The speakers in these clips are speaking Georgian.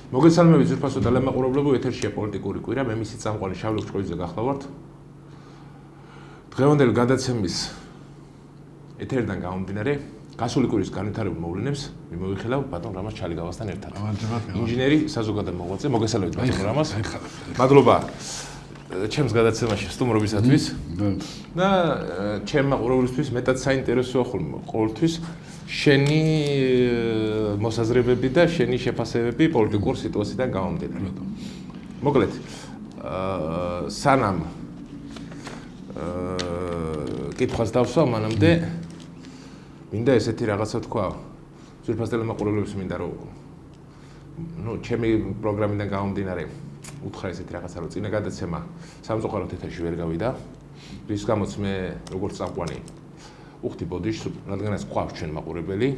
მოგესალმებით ძვირფასო ტელემაყურებლებო, ეთერშია პოლიტიკური კვირა, მე მისი წამყვანი შავლო ჭყოიძე გახლავართ. დღევანდელი გადაცემის ეთერიდან გამომდინარე, გასული კვირის განვითარებულ მოვლენებს მიმოვიხილავ ბატონ რამაზ ჩალიგავასთან ერთად. ინჟინერი, საზოგადო მოღვაწე, მოგესალმებით ბატონ რამაზ. მადლობა ჩემს გადაცემაში სტუმრობისათვის და ჩემ მაყურებლისთვის მეტად საინტერესოა ყოველთვის შენი მოსაზრებები და შენი შეფასებები პოლიტიკურ სიტუაციიდან გამომდინარე. მოკლედ, სანამ კითხვას დავსვა, მანამდე მინდა ესეთი რაღაცა თქვა, ძვირფას ტელემაყურებლებს მინდა რომ ჩემი პროგრამიდან გამომდინარე უთხრა ესეთი რაღაცა რომ წინა გადაცემა სამწუხაროდ ეთერში ვერ გავიდა, რის გამოც მე როგორც წამყვანი უხდი ბოდიშს, რადგანაც ყავს ჩვენ მაყურებელი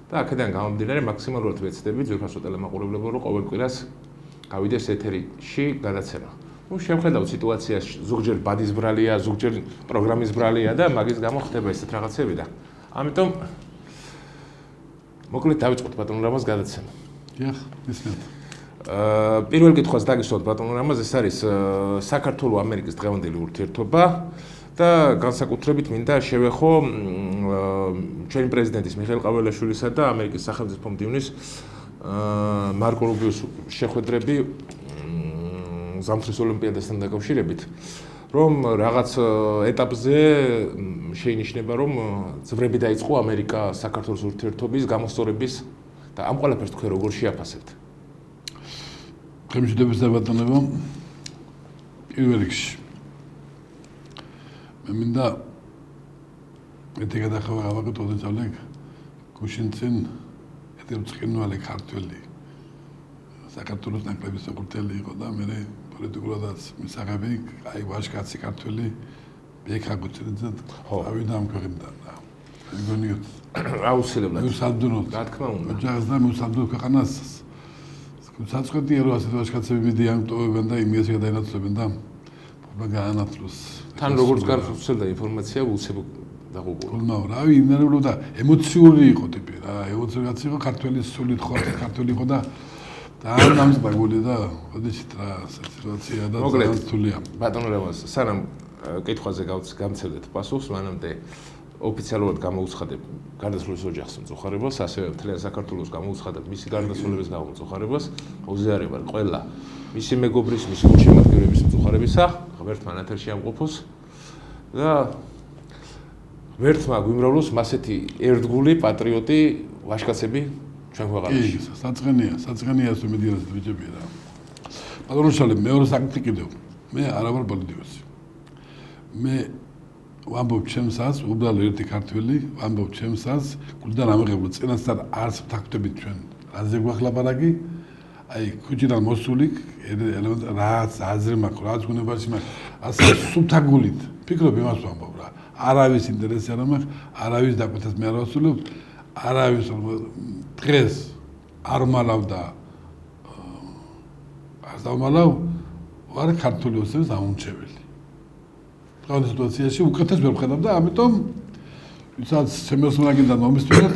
და აქედან გამომდინარე მაქსიმალურად ვეცდები ძვირფასო ტელემაყურებლებო რომ ყოველ კვირას გავიდეს ეთერში გადაცემა. შევხედავ სიტუაციას, ზოგჯერ ბადის ბრალია, ზოგჯერ პროგრამის ბრალია და მაგის გამო ხდება ესეთ რაღაცები და ამიტომ მოკლედ დავიწყოთ ბატონ რამაზ გადაცემა. დიახ, ისმენთ. პირველ კითხვას დაგისვათ ბატონ რამაზ, ეს არის საქართველო-ამერიკის დღევანდელი ურთიერთობა და განსაკუთრებით მინდა შევეხო ჩვენი პრეზიდენტის მიხეილ ყაველაშვილისა და ამერიკის სახელმწიფო მდივნის მარკო რუბიოს შეხვედრები ზამთრის ოლიმპიადასთან დაკავშირებით, რომ რაღაც ეტაპზე შეინიშნება, რომ ძვრები დაიწყო ამერიკა-საქართველოს ურთიერთობის გამოსწორების და ამ ყველაფერს თქვენ როგორ შეაფასებთ? ხელმისაწვდომის დაბატონება პირველ რიგში. მე მინდა მეტი გადახავა გავაკეთო ძალიან გუშინ წინ ერთი მწყინვალი ქართველი საქართველოს ნაკრების საკუთრელი იყო და მე პოლიტიკურადაც მისაღები, აი ვაჟკაცი ქართველი ბექაგუცრიძე ავიდა ამ ქვეყნიდან. მეგონი აუცილებლად. მოსამდუნოთ. რა თქმა უნდა. ოჯახს და მოსამდუნოთ ქვეყანას. საწყვეტია რომ ასეთ ვაჟკაცები მიდიან ტოვებენ და იმის გადაინაცვლებენ და პრობლემა გაანაცვლოს. თან როგორც გარს უცელდა ინფორმაცია უცებ დაღუპულო. თუმცა რავი, ინერვულო და ემოციური იყო ტიპი რა, ემოციური იყო ქართველი სულით ხო ქართველი იყო და ძალიან ამსგული და ოდეშით რა სიტუაცია და ძალიან რთულია. ბატონო რამაზ, სანამ კითხვაზე გამცემდეთ პასუხს, მანამდე ოფიციალურად გამოუცხადებ გარდაცვლილის ოჯახს მწუხარებას, ასევე მთლიან საქართველოს გამოუცხადებ მისი გარდაცვალების გამო მწუხარებას, უზიარებად ყველა მისი მეგობრის, მისი გულშემატკივრების მწუხარებისა, ღმერთმა ეთერში ამყოფოს და ღმერთმა გვიმრავლოს მასეთი ერთგული პატრიოტი ვაჟკაცები ჩვენ ქვეყანაში. საწყენია ეს მედიას ბიჭები რა. ბატონო შალე, მეორე საკითხი კიდევ. მე არა ვარ პოლიტიკოსი. მე ვამბობ ჩემსაც, უბრალოდ ერთი ქართველი, ვამბობ ჩემსაც, გულიდან ამიღებული წინასწარ არც ვთანხმდებით ჩვენ. რაზე გვახლაბარაგი? აი, ქუჩიდან მოსული, რაც აზრი მაქვს, რაც გუნებაში მაქვს, ასე სულთაგულით. ფიქრობ იმას ვამბობ რა. არავის ინტერესი არ მაქვს, არავის დაკვეთას მე არ ვასრულებ, არავის დღეს არ მალავ და არ დავმალავ, ვარ ქართული ოცნების ამომრჩეველი. ამ სიტუაციაში უკეთეს ვერ ვხედავ და ამიტომ ვისაც შემოსვლაგიდან მომისმინოთ,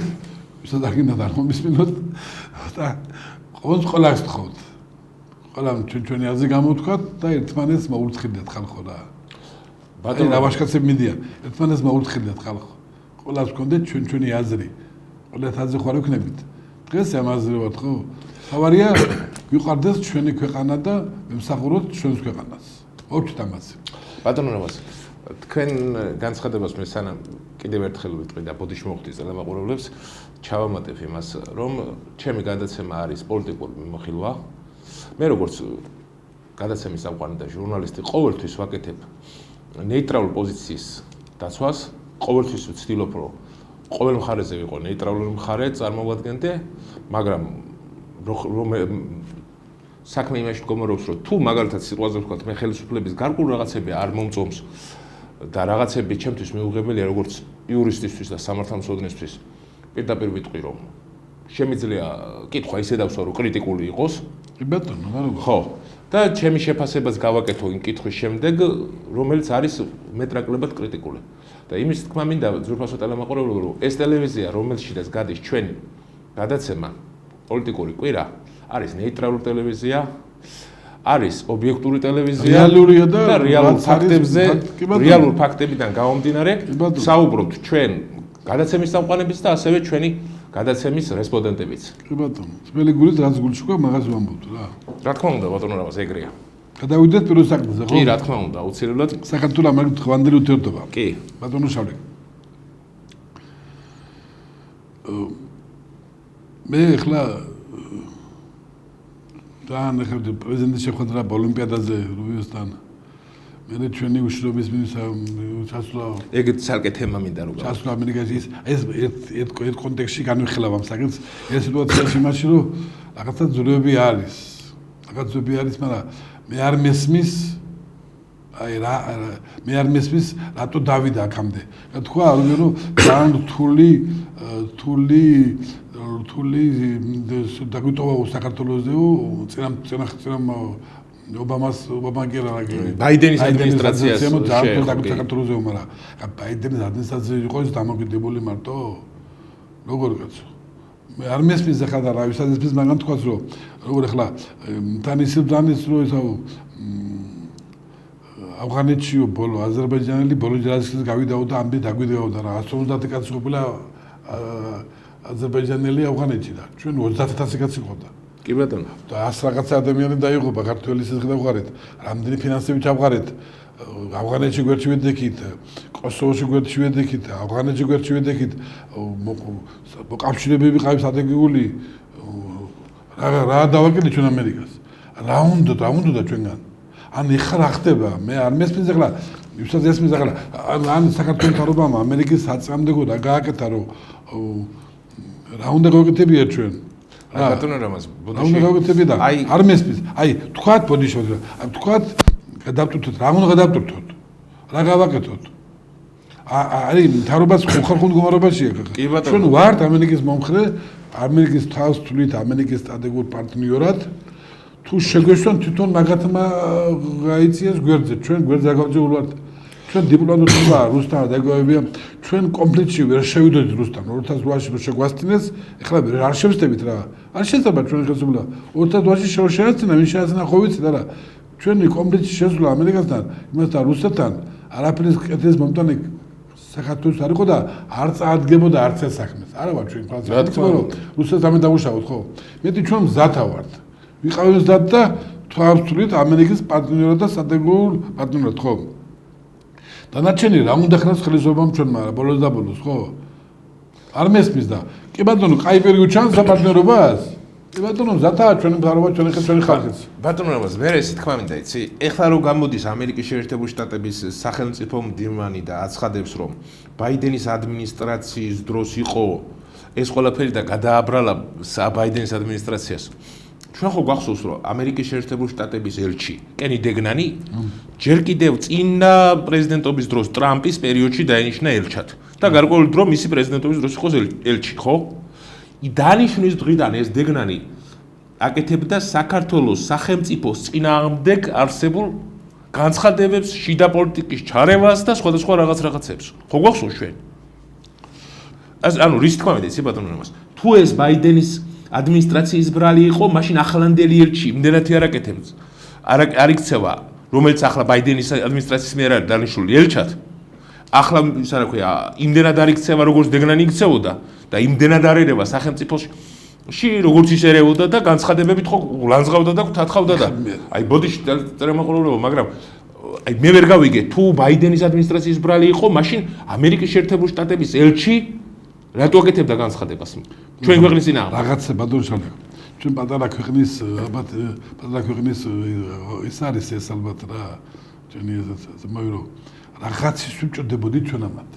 ვისაც აღინდა და მომისმინოთ და ყველას თხოვთ. ყველამ ჩვენი აზრი გამოვთქვათ და ერთმანეთს მოურთხილდეთ ხალხო რა. ბატონო, ვაჟკაცები მიდიან, ერთმანეთს მოურთხილდეთ ხალხო. ყველას გქონდეთ ჩვენი აზრი. ყველათ აზრი ხარ ვქნებით. დღეს ამ აზრი ვარ ხო? თავარია გვიყვარდეს ჩვენი ქვეყანა და ვემსახუროთ ჩვენს ქვეყანას. მოვჩით ამაზე. ბატონო რამაზ, თქვენ განცხადებას მე სანამ კიდევ ერთხელ ვიტყვი და ბოდიში მოხდის ტელემაყურებლებს, ჩავამატებ იმას, რომ ჩემი გადაცემა არის პოლიტიკური მიმოხილვა. მე როგორც გადაცემის წამყვანი და ჟურნალისტი ყოველთვის ვაკეთებ ნეიტრალურ პოზიციის დაცვას, ყოველთვის ვცდილობ რომ ყოველ მხარეზე ვიყო ნეიტრალური მხარე წარმოვადგენდე, მაგრამ საქმე იმაში მდგომარეობს, რომ თუ მაგალითად სიტყვაზე ვთქვათ, მე ხელისუფლების გარკვეულ რაღაცები არ მომწონს და რაღაცები ჩემთვის მიუღებელია როგორც იურისტისთვის და სამართალმცოდნესთვის, პირდაპირ ვიტყვი, რომ შემიძლია კითხვა ისე დავსვა, რომ კრიტიკული იყოს. ბატონო, მაგრამ ხო. და ჩემი შეფასებას გავაკეთო იმ კითხვის შემდეგ, რომელიც არის მეტნაკლებად კრიტიკული. და იმის თქმა მინდა ძვირფასო ტელემაყურებლებო, რომ ეს ტელევიზია, რომელშიც გადის ჩვენი გადაცემა პოლიტიკური კვირა, არის ნეიტრალური ტელევიზია, არის ობიექტური ტელევიზია რეალურია და რეალურ ფაქტებზე, რეალურ ფაქტებიდან გამომდინარე, საუბრობთ ჩვენ გადაცემის წამყვანებიც და ასევე ჩვენი გადაცემის რესპონდენტებიც. კი ბატონო, ძველი გულით რაც გულში ყვა, მაგას ვამბობთ რა. რა თქმა უნდა, ბატონო რამაზ ეგრეა. გადავიდეთ პირველ საქმეზე, ხო? კი, რა თქმა უნდა, აუცილებლად. საქართველოს ამერიკით ხვანდელი ურთიერთობა. კი. ბატონო შავლე. მე ხლა და ნახევდი პრეზიდენტის შეხვედრა ოლიმპიადაზე რუიოსთან. მე ჩვენი უშრობის ჩასვლა ეგეთ ცალკე თემა მინდა რომ ჩასვლა ამერიკაში ეს ერთ კონტექსტში განვიხილავ ამ საკითხს. ეს სიტუაციაში მაშინ რომ რაღაცა ძვრები არის. მაგრამ მე არ მესმის მე არ მესმის რატო დავიდა აქამდე. თქვა რომ ძალიან რთული დაგვიტოვა საქართველოსეო წინა ობამა კი რა ბაიდენის ადმინისტრაციას საქართველოსეო, მაგრამ ბაიდენის ადმინისტრაცია იყო ის დამოკიდებული მარტო როგორ კაცო. მე არ მესმის ახლა და რა ვისაც ესმის მაგან თქვას რომ როგორ ახლა თანისებდანის რო ესაო ავღანეთშიო ბოლო აზერბაიჯანელი ბოლო ჯარისკის გავიდაო და ამდე დაგვიდაო და რა 150 კაცი ყოფილა აზერბაიჯანელი ავღანეთში და ჩვენ 30000 კაცი ყავდა. კი ბატონო. და 100 რაღაცა ადამიანი დაიღუპა ქართველი სისხლი დავღარეთ. რამდენი ფინანსები ჩავღარეთ. ავღანეთში გვერდში ვედექით, კოსოვოში გვერდში ვედექით, ავღანეთში გვერდში ვედექით. მოკავშირეები ვიყავით ადრეული. რა დავაკეთე ჩვენ ამერიკას. რა უნდა ჩვენგან. ან ეხლა რა ხდება? მე არ მესმის ახლა ვისაც ესმის ახლა ან საქართველოს თავრობამ ამერიკის საწამდეგო და გააკეთა რომ რა უნდა გავაკეთებია ჩვენ ბატონო რამაზ რა უნდა გავაკეთებია და არ მესმის თქვათ ბოდიშო თქვათ გადავტვირთოთ რა უნდა გადავტვირთოთ რა გავაკეთოთ არის თავრობას ხალხურ მდგომარეობაშია ჩვენ ვართ ამერიკის მომხრე ამერიკის თავს თვლით ამერიკის სტრატეგიულ პარტნიორად თუ შეგვეშონ თვითონ მაგათმა გაიწიეს გვერდზე ჩვენ გვერდზე გავწეულ ვართ ჩვენ დიპლომატურობა რუსთან დაგავებია ჩვენ კონფლიქტში ვერ შევიდოდით რუსთან 2008-ში შეგვასწინეს ეხლა არ შევსდებით რა არ შეიძლება ჩვენ ხელისუფლება 2008-ში შეასწინა ვინ შეასწინა ხო ვიცი და რა ჩვენი კონფლიქტში შესვლა ამერიკასთან იმასთან რუსეთთან არაფრის კეთილს მომტანი საქართველოს არ იყო და არ წაადგებოდა არც ეს საქმეს არა ვარ ჩვენ ფასად რუსეთს ამე დავუშავოთ ხო მეტი ჩვენ მზათა ვართ ვიყავით მზად და თავს თვლით ამერიკის პარტნიორად და სტრატეგიულ პარტნიორად ხო დანარჩენი რა უნდა ხნას ხელისუფლებამ ჩვენ მაგრამ ბოლოს და ბოლოს ხო არ მესმის და კი ბატონო კაი პერიოდი ჩანს საპარტნიორობას კი ბატონო მზადაა ჩვენი მთავრობა ჩვენი ხალხიც ბატონო რამაზ მე ეს თქმა მინდა იცი ეხლა რომ გამოდის ამერიკის შეერთებული შტატების სახელმწიფო მდივანი და აცხადებს რომ ბაიდენის ადმინისტრაციის დროს იყო ეს ყველაფერი და გადააბრალა ბაიდენის ადმინისტრაციას ჩვენ ხო გვახსოვს რომ ამერიკის შეერთებული შტატების ელჩი კენი დეგნანი ჯერ კიდევ წინა პრეზიდენტობის დროს ტრამპის პერიოდში დაინიშნა ელჩად და გარკვეული დრო მისი პრეზიდენტობის დროს იყო ელჩი ხო დანიშნვის დღიდან ეს დეგნანი აკეთებდა საქართველოს სახელმწიფოს წინააღმდეგ არსებულ განცხადებებს შიდა პოლიტიკის ჩარევას და სხვადასხვა რაღაცებს ხო გვახსოვს ჩვენ ანუ რის თქმა მინდა იცი ბატონო რამაზ თუ ეს ბაიდენის ადმინისტრაციის ბრალი იყო, მაშინ ახლანდელი ელჩი იმდენათი არ აკეთებს. არ იქცევა, რომელიც ახლა ბაიდენის ადმინისტრაციის მიერ არის დანიშნული ელჩად. ახლა ისა რა ქვია, იმდენად არ იქცევა, როგორც დეგნანი იქცეოდა და იმდენად არ ერევა სახელმწიფოში, როგორც ის ერეოდა და განცხადებებით ხო ლანძღავდა და თათხავდა და აი ბოდიში წერემაყურებელო, მაგრამ აი მე ვერ გავიგე, თუ ბაიდენის ადმინისტრაციის ბრალი იყო, მაშინ ამერიკის შეერთებული შტატების ელჩი რატო აკეთებდა განცხადებას ჩვენ ქვეყნის წინააღმდეგ რაღაცა ბატონო შალე ჩვენ პატარა ქვეყნის ალბათ პატარა ქვეყნის ის არის ეს ალბათ რა ჩვენი ეს მოირო რაღაცის უჭდებოდი ჩვენ ამათ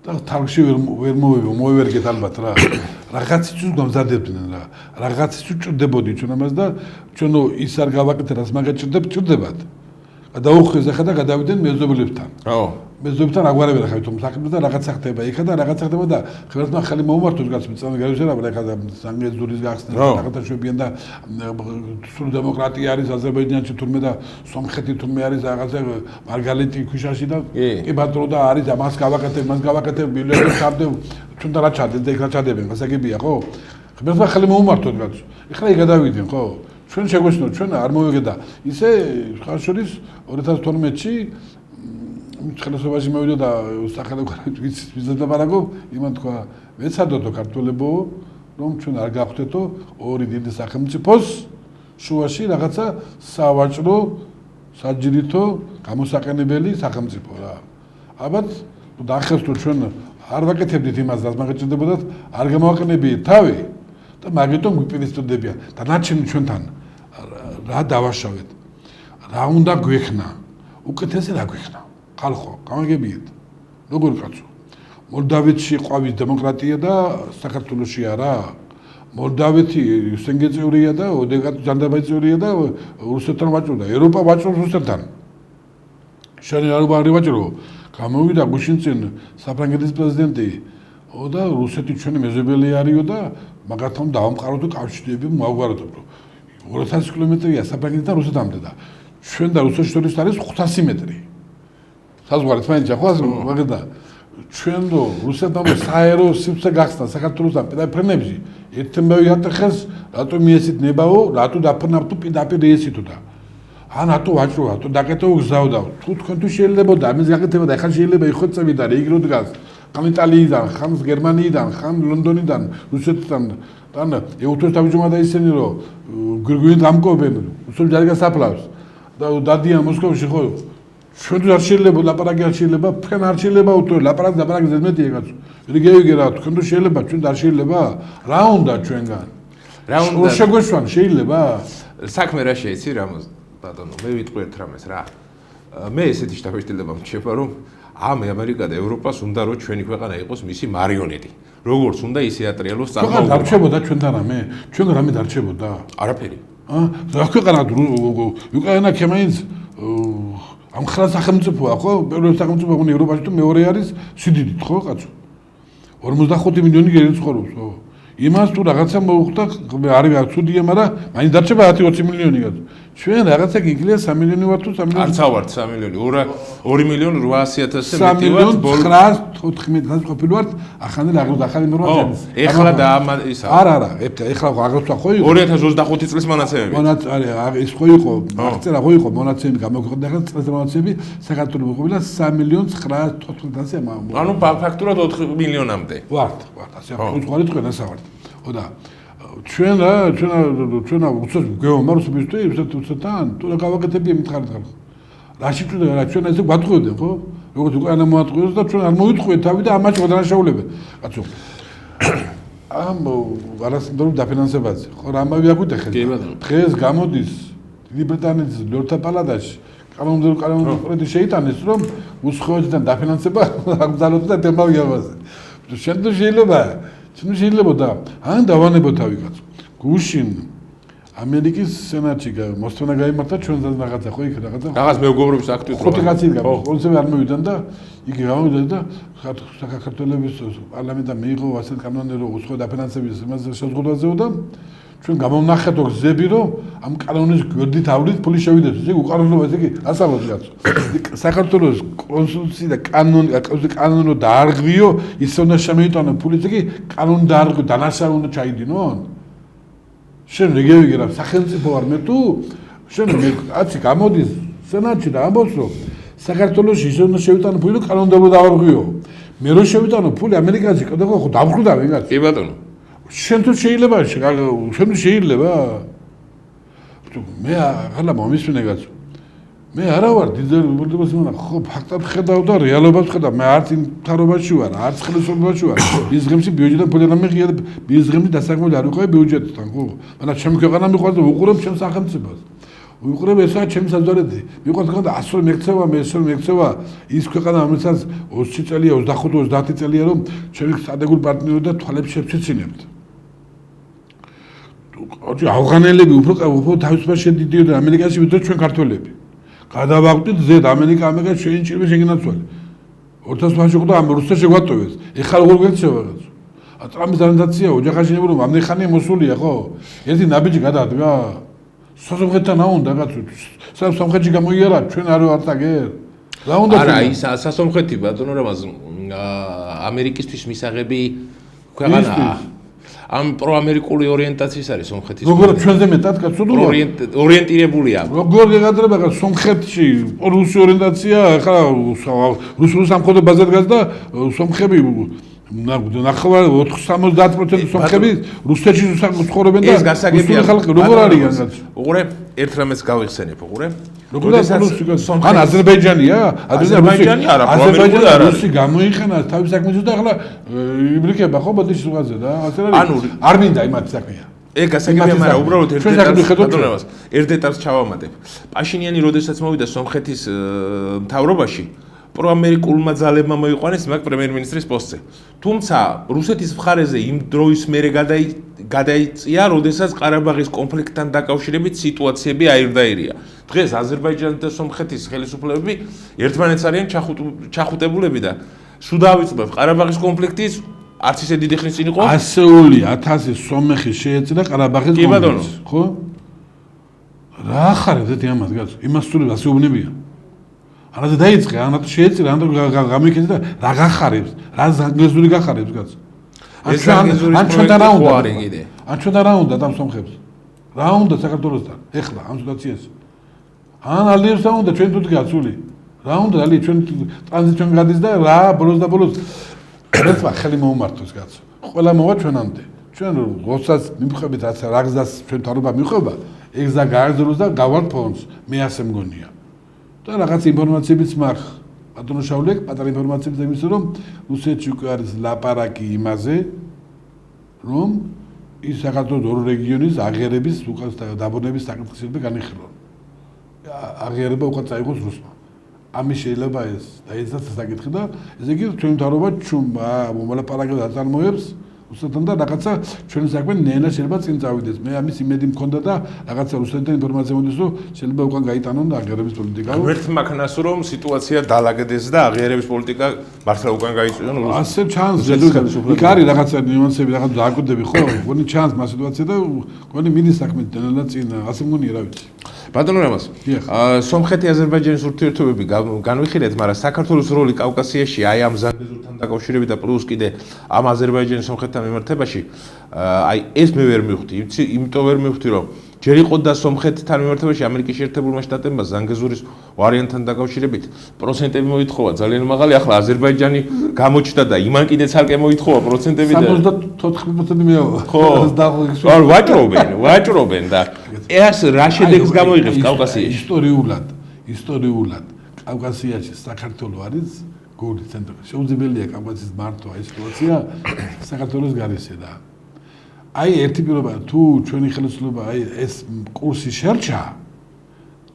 და თალხში ვერ მოვევერგეთ ალბათ რა რაღაცის გამზადებდნენ რა რაღაცის უჭდებოდი ჩვენ ამას და ჩვენო ის არ გავაკეთე რაც მაგათ ჭირდებათ გადაუხვეს ახლა და გადავიდნენ მეზობლებთან ხო მეზობლებთან აგვარებენ ახლა თუმცა საქმე და რაღაცა ხდება იქა და რაღაცა ხდება და ხელმასმა ხელი მოუმართოს გასწრებით წამი გარიშერა ახლა და სანგეზურის გახსნა რაღაცა შვებიან და სულ დემოკრატია არის აზერბაიჯანში თურმე და სომხეთი თურმე არის რაღაცა მარგალიტი ქუშაში და კი ბატონო და არის მას გავაკეთებ მილიონერებს ჩავდე ჩვენ და რა ჩადეთ და იქ რა ჩადებენ გასაგებია ხო ხმელთმა ხელი მოუმართოთ კაცო. ეხლა იქ გადავიდნენ, ხო? ჩვენ შეგვეცნოთ, ჩვენ არ მოვიგე და ისე ხარშორის 2012-ში ხელისუფლებაში მოვიდა და სახელმწიფო ვიცით პარაგო იმან თქვა ვეცადოთო ქართველებო რომ ჩვენ არ გავხდეთო ორი დიდი სახელმწიფოს შუაში რაღაცა სავაჭრო საჯირითო გამოსაყენებელი სახელმწიფო რა. ალბათ დაახერხეთ რომ ჩვენ არ ვაკეთებდით იმას რაც მაგეჭდებოდათ არ გამოვაყენებიეთ თავი და მაგიტომ გვიპირისპირდებიან და ნაჩვენი ჩვენთან რა დავაშავეთ რა უნდა გვექნა უკეთესი რა გვექნა ხალხო გამაგებიეთ როგორ კაცო მოლდავეთში ყვავის დემოკრატია და საქართველოში არა მოლდავეთი სენგეწევრია და ოდეგათ ჯანდაბაიწევრია და რუსეთთან ვაჭრობდა ევროპა ვაჭრობს რუსეთთან შენ არ ვაჭრო გამოვიდა გუშინ წინ საფრანგეთის პრეზიდენტი და რუსეთი ჩვენი მეზობელი არისო და მაგათთან დავამყაროთ კავშირები მოვაგვაროთ 200 კილომეტრია საფრანგეთიდან რუსეთამდე და ჩვენ და რუსეთს შორის არის 500 მეტრი საზღვარი თმანითა ხო მაგდა ჩვენ რო რუსეთთან საერო სივრცე გახსნა საქართველოსთან პედაფრენებში ერთმევი ატეხეს რატო მიესით ნებაო რატო დაფრნავთ პირდაპირ ესითო და ანატო ვაჭროა თუ დაკეთო გზავდა თუ თქვენ თუ შეიძლებოდა ამის გაკეთება და ახლა შეიძლება იყოს წევიდა რიგი რო დგას ხან იტალიიდან ხან გერმანიიდან ხან ლონდონიდან რუსეთთან და ეუთოს თავჯომა და ისინი რო გრიგუინ დამკობენ უსულ ჯარიგას აფლავს და დადიან მოსკოვში ხო ჩვენ არ შეიძლება ლაპარაკი არ შეიძლება თქვენ არ შეიძლება უთო ლაპარაკი ზედმეტია კაცო რიგევიგე რა თქვენ თუ შეიძლება ჩვენ არ შეიძლება რა უნდა ჩვენგან რა უნდა შეგვეშვან შეიძლება საქმე რა შეიცი რამოს ბატონო მე ვიტყვი ერთ რამეს რა მე ესეთი შთაბეჭდილება მრჩება რომ ამ ამერიკა და ევროპას უნდა რომ ჩვენი ქვეყანა იყოს მისი მარიონეტი როგორც უნდა ისე ატრიალოს წარმოუდგება თქვენ დარჩებოდა ჩვენთან რამე ჩვენ რამე დარჩებოდა არაფერი რა ქვეყანა უკრაინა ქემაინც ამ ხალხ სახელმწიფოა ხო პირველი სახელმწიფო გონი ევროპაში თუ მეორე არის სიდიდით ხო კაცო 45 მილიონი გერი ცხოვრობს ხო იმას თუ რაღაცა მოუხდა არის ცუდია მაგრამ მაინც დარჩება 10-20 მილიონი კაცო ჩვენ რაღაცა გიგლია 3 მილიონი ვარ თუ 3 მილიონი არც ავართ 3 მილიონი 2 მილიონ 800-ზე მეტი ვარ 914 დღეს ყოფილი ვარ ახალი ახალი მრვაძენის ეხლა და ისა არა ეხლა აღროცა ხო იყო 2025 წლის მონაცემები არის ის ხო იყო აღწერა ხო იყო მონაცემები გამოგვიყდა ახლა წლის მონაცემები საქართველოს ყოფილა 3.914-ზე ანუ ფაქტურად 4 მილიონამდე ვართ ასე უცხოური თქვენ ასე ვართ ხო და ჩვენ უცებ გეომარ რუსეთთან თუ რა გავაკეთებია მითხარით ხალხო რაში თუ რა ჩვენ ესე გვატყუებდნენ ხო როგორც უკანა მოატყუებს და ჩვენ არ მოიტყუეთ თავი და ამაში გადანაშაულებენ კაცო ამ არასდროს დაფინანსებაზე ხო რამავე აგვიტეხეთ დღეს გამოდის დიდი ბრიტანეთის ლორდთა პალატაში კანონმდებლობის შეიტანეს რომ უსხოეთიდან დაფინანსება აგზავნოთ და თემავი ავაზე შენ თუ შეიძლება და ან დავანებოთ თავი კაცო გუშინ ამერიკის სენატში მოსწონა გაიმართა ჩვენთან რაღაცა ხო იქ რაღაც მეგობრობის აქტივი ხო კაცი კონსერვატორი არ მოვიდნენ და იგი გამოვიდა და საქართველოს პარლამენტთან მიიღო ასეთ კანონი რომ უსხო დაფინანსების იმაზე შეზღუდვაზეო და ჩვენ გამოვნახეთო გზები რომ ამ კანონის გვერდითავლით ფული შევიდეს ისე უყარლობა ესე კი ასალოთ კაცო საქართველოს კონსტიტუცია და კანონი რომ დაარღვიო ისე უნდა შემეიტანო ფული ისე კი კანონი დაარღვიო დანაშაული უნდა ჩაიდინონ შენ რეგევიგე რა სახელმწიფო არ მე თუ შენ კაცი გამოდის სენატში და ამბობს რომ საქართველოს ისე უნდა შევიტანო ფული რომ კანონი დაარღვიო მე რომ შევიტანო ფული ამერიკაში კიდევ ხო დავხვდა მე კაცი კი ბატონო შენ თუ შეიძლება მე ახლა მომისმენე კაცო მე არა ვარ დიდებულებას მონა ხო ფაქტად ხედავ და რეალობას ხედავ მე არც ინფარობაში ვარ არც ხელისუფლებაში ვარ ის ღემში ბიუჯეტიდან ფული არ მიღია ის ღემში დასაქმებული არ ვიყავი ბიუჯეტთან ხო მაგრამ ჩემი ქვეყანა მიყვარს და უყურებ ჩემს სახელმწიფოს უყურებ ესაა ჩემი საზღვრები მიყვარს და ასწორ მეკცევა მე ესწორ მეკცევა ის ქვეყანა რომელსაც 20 წელია 25-30 წელია რომ ჩემი სტратегური პარტნიორი და თვალებს შევციცინებთ ავღანელები უფრო თავისუფლად შედიდიოდნენ ამერიკაში ვიდრე ჩვენ ქართველები გადავაგვდით ზედ ამერიკა შენი ჭირვე შეგინაცვალე 2000 ხო და ამ რუსეთს შეგვატოვეს ეხლა როგორ გეცევა კაცო ტრამპის ორგანიზაცია ოჯახაში ნებრო ამდენი ხანია მოსულია ხო ერთი ნაბიჯი გადადგა სომხეთთან რა უნდა კაცო სომხეთში გამოიარა ჩვენ არ ვართ აგერ რა უნდა არა ის სასომხეთი ბატონო რამაზ ამერიკისთვის მისაღები ქვეყანაა ამ პროამერიკული ორიენტაციის არის სომხეთის. როგორ ჩვენზე მეტად კაცო თუ ორიენტირებულია. როგორ გეგადრება კაცო სომხეთში რუსი ორიენტაცია ახლა რუსული სამხედრო ბაზად გაზდა სომხები ნახევარ 70% სომხები რუსეთში ცხოვრობენ და რუსული ხალხი როგორ არიან კაცო უყურე ერთ რამეს გავიხსენებ უყურე ან აზერბაიჯანია არა პროამერიკული არა რუსი გამოიყენა თავის საქმეზე და ახლა იბრიქება ხო ბოდიში ზღვაზე და ასე არის არ მინდა იმათ საქმეა ეგ გასაგებია მაგრამ უბრალოდ ერთ დეტალს ჩავამატებ პაშინიანი როდესაც მოვიდა სომხეთის მთავრობაში პროამერიკულმა ძალებმა მოიყვანეს მაგ პრემიერ-მინისტრის პოსტზე. თუმცა რუსეთის მხარეზე იმ დროის მერე გადაიწია, როდესაც ყარაბაღის კონფლიქტთან დაკავშირებით სიტუაციები აირდაირია. დღეს აზერბაიჯანი და სომხეთის ხელისუფლებები ერთმანეთს არიან ჩახუტებულები და სულ დავიწყებ ყარაბაღის კონფლიქტის არც ისე დიდი ხნის წინ იყო. ასეული 1000 სომეხი შეეწირა ყარაბაღის კონფლიქტს, ხო? რა ხარ ესეთი ამას გაც? იმას თუ ასე უბნებია. ანაზე დაიწყე, ანათ შეეწირა, ანათ გამიქეცი და რა გახარებს? რა ზანგეზური გახარებს კაც? ან ჩვენ და რა უნდა? ან ჩვენ და რა უნდა ამ სომხებს? რა უნდა საქართველოსთან? ეხლა ამ სიტუაციას. ან ალიერს რა უნდა ჩვენ თუ გაცული? რა უნდა ალი ჩვენ ტრანზიტ გადის და რა ბოლოს და ბოლოს ერთმა ხელი მოუმართოს კაც. ყველა მოვა ჩვენამდე. ჩვენ როდესაც მივხვებით რაც რა გზას ჩვენ თავობა მივხვება, ეგ გზა გააგრძელოს და გავარ ფონს. მე ასე მგონია. და რაღაც ინფორმაციებიც მაქვს. ბატონო შავლეკ, პატარა ინფორმაციებიც იმის რომ რუსეთში უკვე არის ლაპარაკი იმაზე, რომ ის საქართველოს ორ რეგიონის აღიარების უკაც დაბონების საკითხები განიხილონ. აღიარება უკაც წაიღოს რუსმა. ამის შეიძლება ეს დაეცათ საკითხი და ესე იგი ჩვენ მთავრობა მომალაპარაკებად აწარმოებს რუსეთთან და რაღაცა ჩვენი საქმე ნენა შეიძლება წინ წავიდეს. მე ამის იმედი მქონდა და რაღაცა რუსეთთან ინფორმაცია მომდის რომ შეიძლება უკან გაიტანონ და აღიარების პოლიტიკა. ერთ მაქნას რომ სიტუაცია დალაგდეს და აღიარების პოლიტიკა მართლა უკან გაიწვიონ რუსეთს. ასე ჩანს იქ არის რაღაცა ნიუანსები, რაღაცა დააკვირდები ხო? გონი ჩანს მას სიტუაცია და გონი მიდის საქმე ნენა წინ ასე მგონია რა ვიცი. ბატონო რამაზ, სომხეთი აზერბაიჯანის ურთიერთობები განვიხილეთ, მაგრამ საქართველოს როლი კავკასიაში აი ამ ზანგეზურთან დაკავშირებით და პლუს კიდე ამ აზერბაიჯანის სომხეთთან მიმართებაში, აი ეს მე ვერ მივხვდი, იმიტომ ვერ მივხვდი, რომ ჯერ იყო და სომხეთთან მიმართებაში ამერიკის შეერთებულმა შტატებმა ზანგეზურის ვარიანტთან დაკავშირებით პროცენტები მოითხოვა ძალიან მაღალი, ახლა აზერბაიჯანი გამოჩნდა და იმან კიდე ცალკე მოითხოვა პროცენტები და 74% მეავა. ხო, ვაჭრობენ და ეს რა შედეგს გამოიღებს კავკასიაში? ისტორიულად კავკასიაში საქართველო არის გული ცენტრი. შეუძლებელია კავკასიის მართვა ეს სიტუაცია საქართველოს გარეშე და აი ერთი პირობა თუ ჩვენი ხელისუფლება აი ეს კურსი შერჩა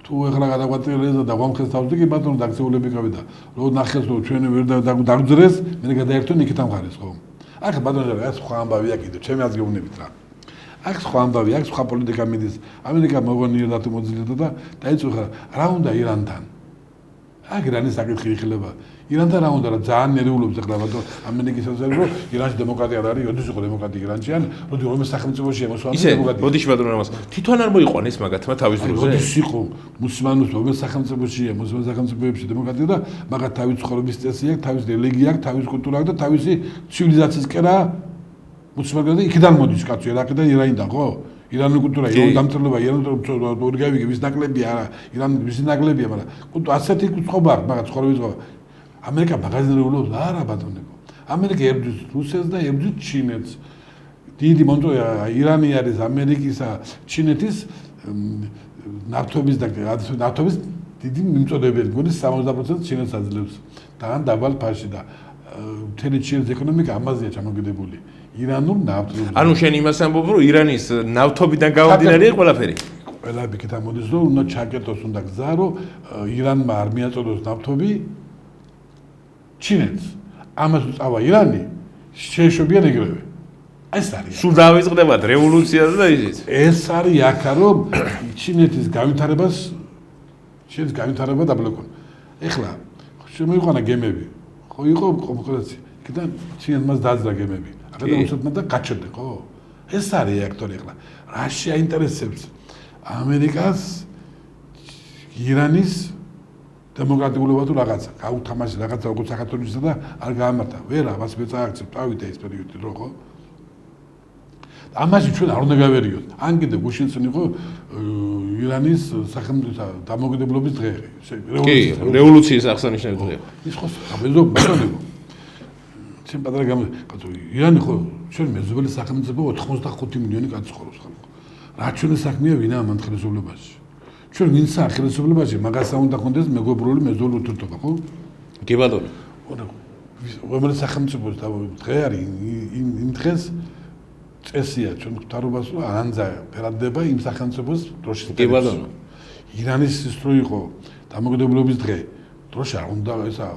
თუ ეხლა გადაგვაწყვეტეს და გვამხეს თავზე კი ბატონო დაქცეულები გავიდა რომ ნახეს რომ ჩვენი ვერ დაგძრეს მე გადაერთონ იქით ამხარეს ხო აქ ბატონო ეს სხვა ამბავია კიდე ჩემი აზროვნებით რა აქ სხვა ამბავია აქ სხვა პოლიტიკა მიდის ამერიკა მოგონიერდა თუ მოძლიდა და დაიწყო რა უნდა ირანთან აქ ირანის საკითხი იხილება ირანთან რა უნდა რა ძალიან ნერვიულობს ახლა ბატონო ამერიკის საზღვარი რომ ირანში დემოკრატია არ არის როდის იყო დემოკრატია ირანში ან როდი რომელ სახელმწიფოშია მოსვლა დემოკრატია ბოდიში ბატონო რამას თვითონ არ მოიყვანეს მაგათმა თავის დროზე როდის იყო მუსლიმანოს რომელ სახელმწიფოშია მოსვლა სახელმწიფოებში დემოკრატია და მაგათ თავის ცხოვრების წესი აქვს თავის რელიგია აქვს თავის კულტურა აქვს და თავისი ცივილიზაციის კერა მუსლიმანები იქიდან მოდის კაცი ერაყიდან ირანიდან ხო ირანული კულტურა ირანის დამწერლობა ირანის ორგავი ვის ნაკლებია არა ირანის ვის ნაკლებია მაგრამ კულტურა ასეთი წყობა აქვს მაგათ ცხოვრების წყობა ამერიკა მაგაზინებულობს არა ბატონებო ამერიკა ებრძვის რუსეთს და ებრძვის ჩინეთს დიდი ირანი არის ამერიკისა ჩინეთის ნავთობის და ნავთობის დიდი მიმწოდებელი გონი 70% ჩინეთს აძლევს თან დაბალ ფასში და მთელი ჩინეთის ეკონომიკა ამაზეა ჩამოგდებული ირანულ ნავთობზე ანუ შენ იმას ამბობ რომ ირანის ნავთობიდან გამომდინარე ყველაფერი ყველა იქით ამოდის რომ უნდა ჩაკეტოს უნდა გზა რომ ირანმა არ მიაწოდოს ნავთობი ჩინეთს ამას უწავა ირანი შეეშობიან ეგრევე ეს არის სულ დავიწყდებათ რევოლუციას და ისიც ეს არის აქა რომ ჩინეთის განვითარება დაბლოკონ ეხლა შემოიყვანა გემები ხო იყო კონკრეტი იქიდან ჩინეთმა დაძრა გემები ახლა რუსეთმა და გაჩერდა ხო ეს არის რეაქტორი ეხლა რა შეაინტერესებს ამერიკას ირანის დემოკრატიულობა თუ რაღაცა გაუთამაში რაღაცა როგორც საქართველოსისა და არ გაამართა ვერა მას მეწააქცევ თავით ეს პერიოდი რო ხო ამაში ჩვენ არ უნდა გავერიოთ. ან კიდე გუშინწინ იყო ირანის სახელმწიფო დამოუკიდებლობის დღე. რევოლუციის აღსანიშნავი დღე. ის ხო მეზობ ბატონებო. ჩვენ პატარა კაცო ირანი ხო ჩვენ მეზობელი სახელმწიფო 85 მილიონი კაცი ცხოვრობს ხალხო. რა ჩვენი საქმეა ვინა ამ ხელისუფლებაში? ჩვენ ვინცა ხელისუფლებაში მაგას უნდა გქონდეს მეგობრული მეზობელი ურთიერთობა ხო? კი ბატონო. რომელიც სახელმწიფოს დღე არის იმ დღეს წესია ჩვენ გვთარობას რომ ანძა ფერადდება იმ სახელმწიფოს დროშის კი ბატონო. ირანის ის რო იყო დამოუკიდებლობის დღე დროშა უნდა ესა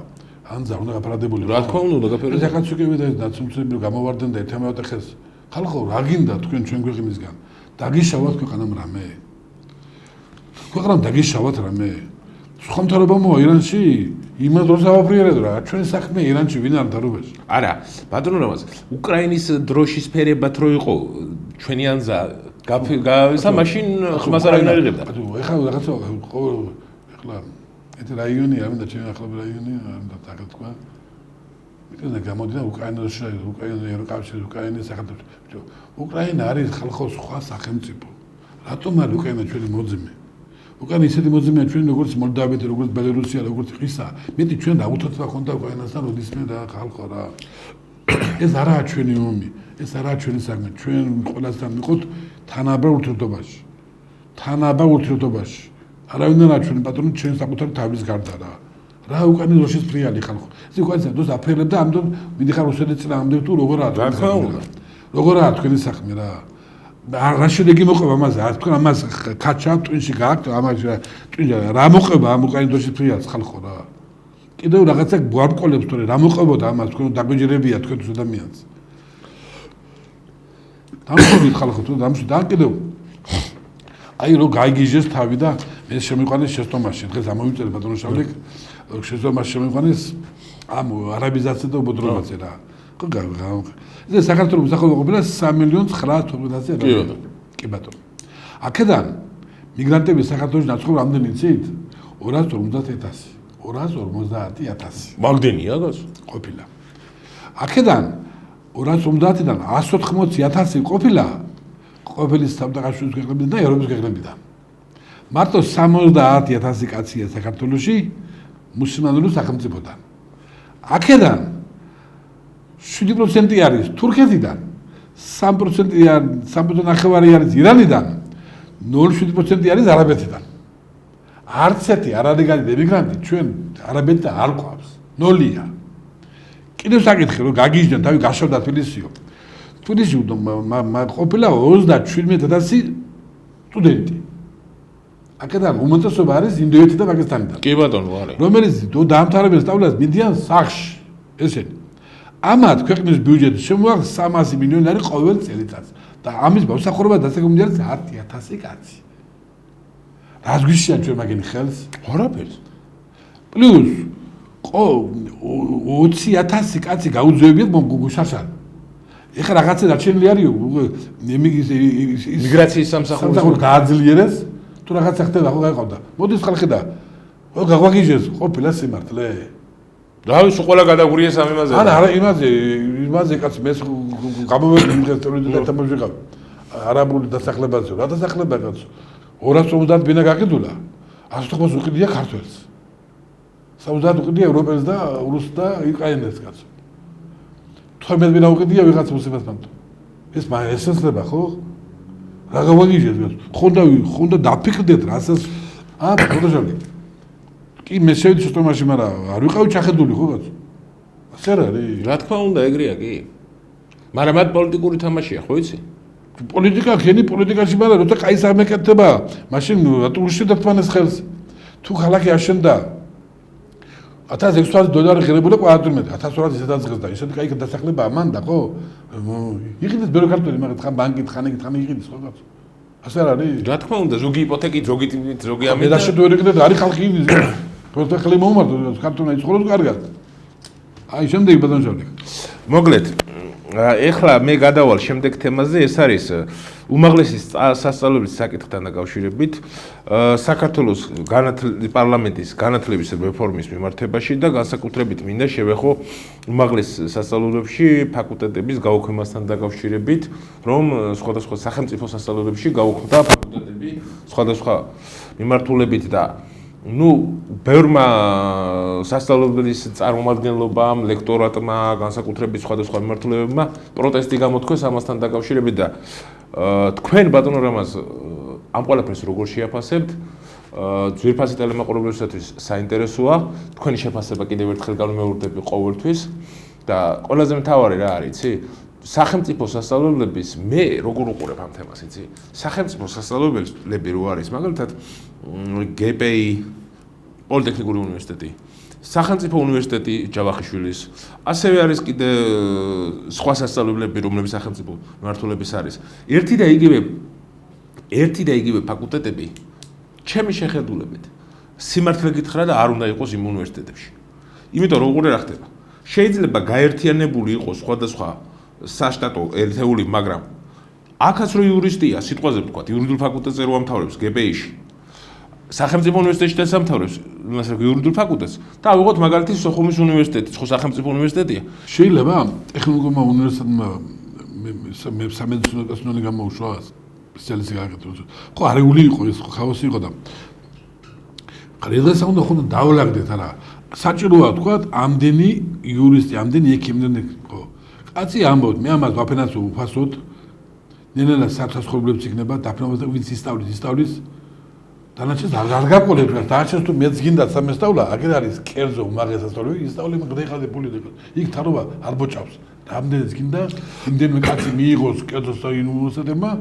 ანძა უნდა გაფერადებული რა თქმა უნდა გაფერადებული. ეს ახაც უკივე და ნაცნობები გამოვარდნენ და ერთმანეთთან ხეს ხალხო რა გინდა თქვენ ჩვენ ქვეყნისგან დაგიშავათ ქვეყანამ რამე ქვეყანამ დაგიშავათ რამე სხვა მთავრობა მოა ირანში იმას დროს ავაფრიერეთ რა ჩვენი საქმე ირანში ვინ არ დარუბეს არა ბატონო რამაზ უკრაინის დროშის ფერებად რო იყო ჩვენი ანზა გასა მაშინ ხმას არ აღიღებდა ეხლა რაღაცა ეხლა ეს რაიონი არ მინდა ჩემი ახლობი რაიონი არ მინდა თაგ თქვა მითხა გამოდიდა უკრაინაში უკრაინის ეროვნულ უკრაინის სახელმწიფო უკრაინა არის ხალხოს სხვა სახელმწიფო რატომ არის უკრაინა ჩვენი მოძიმე უკან ისეთი მოძიმეა ჩვენ როგორც მოლდავეთი როგორც ბელარუსია როგორც ხისა მეტი ჩვენ დაუთოთვა ხონდა უკრაინასთან როდისმე და ხალხო რა ეს არაა ჩვენი ომი ეს არაა ჩვენი საქმე ჩვენ ყველასთან ვიყოთ თანაბრად ურთიერთობაში არავინ არა ჩვენი პატრონი ჩვენ საკუთარი თავის გარდა რა უკანის როშის ფრიალი ხალხო ეს უკანისა დოს აფერებდა ამიტომ მიდიხარ რუსეთის წინააღმდეგ თუ როგორაა თქვენი საქმე რა რა შედეგი მოყვება ამაზე არ თქვენ ამას კაჩა ტვინში გააქვთ ამაში ტვინჯა რა მოყვება ამ უკრაინის დროშის ფრიალს ხალხო რა კიდევ რაღაცა გვარკვოლებს თორე რა მოყვებოდა ამას თქვენ დაგვეჯერებია თქვენთვის ადამიანს დამშვიდით ხალხო თუ დამშვიდ ან კიდევ აი რო გაიგიჟეს თავი და მე შემიყვანეს შეცდომაში დღეს ამოვიწერე ბატონო შავლიკ შეცდომაში შემიყვანეს ამ არაბიზაცია და უბოდრობაზე რა ეს საქართველოს სახელმწიფო ყოფილა 3.912.000 კი ბატონო აქედან მიგრანტების საქართველოს ნაცნობ რამდენი იცით 250,000 მაგდენია გას ყოფილა აქედან 250-დან 180,000 ყოფილა ყოფილი სამთავროების ქვეყნებიდან და ევროპის ქვეყნებიდან მარტო 70,000 კაცია საქართველოში მუსლიმანური სახელმწიფოდან აქედან 7% არის თურქეთიდან 3% არის ირანიდან 0.7% არის არაბეთიდან არც ერთი არალეგალი ემიგრანტი ჩვენ არაბეთიდან არ გვყავს ნოლია კიდევ საკითხი რომ გაგიჟდნენ თავი გაშავდა თბილისიო თბილისში ყოფილა 37,000 სტუდენტი აქედან უმეტესობა არის ინდოეთი და პაკისტანიდან კი ბატონო არის რომელიც დაამთავრებენ სწავლას მიდიან სახში ესენი ამათ ქვეყნის ბიუჯეტი შემოაქვს 300 მილიონი არის ყოველ წელიწადს და ამის მოსახურება დასაგებია 10,000 კაცი. რას გვიშიან ჩვენ მაგენი ხელს? არაფერს. პლუს 20,000 კაცი გაუძევებიათ მომგუშაშან. ეხლა რაღაცა დაჩენილი არის მიგრაციის სამსახური გააძლიერეს თუ რაღაცა ხდება ხო გაიყავდა. მოდის ხალხი და გაგვაგიჟეს ყოფილა სიმართლე. რა ვიცი ყველა გადაგურიეს ამ იმაზე არა იმაზე კაც მე გამოვედი დღეს ტელევიზორთან თამაში ვიყავ არაბული დასახლებაზე რა დასახლება კაც 250 ბინა გაყიდულა 180 უყიდია ქართველს 70 უყიდია ევროპელს და რუსს და უკრაინელს კაც 12 ბინა უყიდია ვიღაც მუსლიმასთან ეს ესეცლება ხო რა გავაგიჟეთ ხონდა დაფიქრდეთ რასაც ფოტოჟურნალი კი მე შევიდი შეცდომაში, მაგრამ არ ვიყავი ჩახედული ხო კაცო? ასე არ არის? რა თქმა უნდა, ეგრეა კი. მაგრამ მათ პოლიტიკური თამაშია, ხო იცი? პოლიტიკა ხენი პოლიტიკაში, მაგრამ როცა კაის არ მეკეთება, მაშინ რატო უშევდათ ხელს? თუ ქალაქი აშენდა $1,600 ღირებული კვადრატმეტრი, 1,200 ისე დაძღეს და ისეთი კაი დასახლება ამან და ხო? იყიდეს ბიუროკრატიული, მაგრამ თხან ბანკით, თხან იყიდეს ხო კაცო? ასე არ არის? რა თქმა უნდა, ზოგი იპოთეკით, ზოგი ამით. მე დაშედვერეგდეთ, არის ხალხი იმის. როცა ხელი მომმართო, ქართულმა იცხოვროს კარგად. აი, შემდეგი ბატონო შავლიკ. მოკლედ, ეხლა მე გადავალ შემდეგ თემაზე, ეს არის უმაღლესი სასწავლებლის საკითხთან დაკავშირებით საქართველოს პარლამენტის განათლების რეფორმის მიმართებაში და განსაკუთრებით მინდა შევეხო უმაღლეს სასწავლებლებში ფაკულტეტების გაუქმებასთან დაკავშირებით, რომ სხვადასხვა სახელმწიფო სასწავლებლებში გაუქმდა ფაკულტეტები სხვადასხვა მიმართულებით და ბევრმა სასწავლებლის წარმომადგენლობამ, ლექტორატმა, განსაკუთრებით სხვადასხვა მიმართულებებმა პროტესტი გამოთქვეს ამასთან დაკავშირებით და თქვენ ბატონო რამაზ ამ ყველაფერს როგორ შეაფასებთ? ძვირფასი ტელემაყურებლისათვის საინტერესოა, თქვენი შეფასება კიდევ ერთხელ განმეორდები ყოველთვის და ყველაზე მთავარი რა არის, იცი? სახელმწიფო სასწავლებლების მე როგორ უყურებ ამ თემას, იცი? სახელმწიფო სასწავლებლები რო არის, მაგალითად GPI პოლიტექნიკური უნივერსიტეტი, სახელმწიფო უნივერსიტეტი ჯავახიშვილის, ასევე არის კიდე სხვა სასწავლებლები, რომლებიც სახელმწიფო მიმართულების არის. ერთი და იგივე ფაკულტეტები, ჩემი შეხედულებით, სიმართლე გითხრა და არ უნდა იყოს იმ უნივერსიტეტებში. იმიტომ რომ უყურე რა ხდება. შეიძლება გაერთიანებული იყოს სხვადასხვა საშტატო ერთეული, მაგრამ აქაც რო იურისტია, სიტყვაზე ვთქვათ, იურიდიულ ფაკულტეტზე რო ამთავრებს GPI-ში, სახელმწიფო უნივერსიტეტში დასამთავრებს იურიდიულ ფაკულტეტს და ავიღოთ მაგალითად სოხუმის უნივერსიტეტი, ხო სახელმწიფო უნივერსიტეტია. შეიძლება ტექნოლოგიურმა უნივერსიტეტმა მე სამედიცინო კაცნული გამოუშვა სპეციალისტი გააკეთოს. ხო არეული იყო ეს, ხო ხაოსი იყო და დღეს უნდა ხო დაავლაგდეთ არა. საჭიროა თქვა ამდენი იურისტი, ამდენი ექიმი ხო. კაცი ამბობთ, მე ამას ვაფენას უფასოდ. ნელა საცხოვრებლებს იქნება დაფრინავდა და ვინც ისწავლის დანარჩენს არ გაკოლებს, დანარჩენს თუ მეც გინდა სამესწავლა, აქ არის კერძო უმაღლესი სასწავლებელი, ისწავლე მაგრამ ხალხი პული დეკოს. იქ თარობა არ ბოჭავს. რამდენიც გინდა, იმდენიმე კაცი მიიღოს კერძო უნივერსიტეტმა,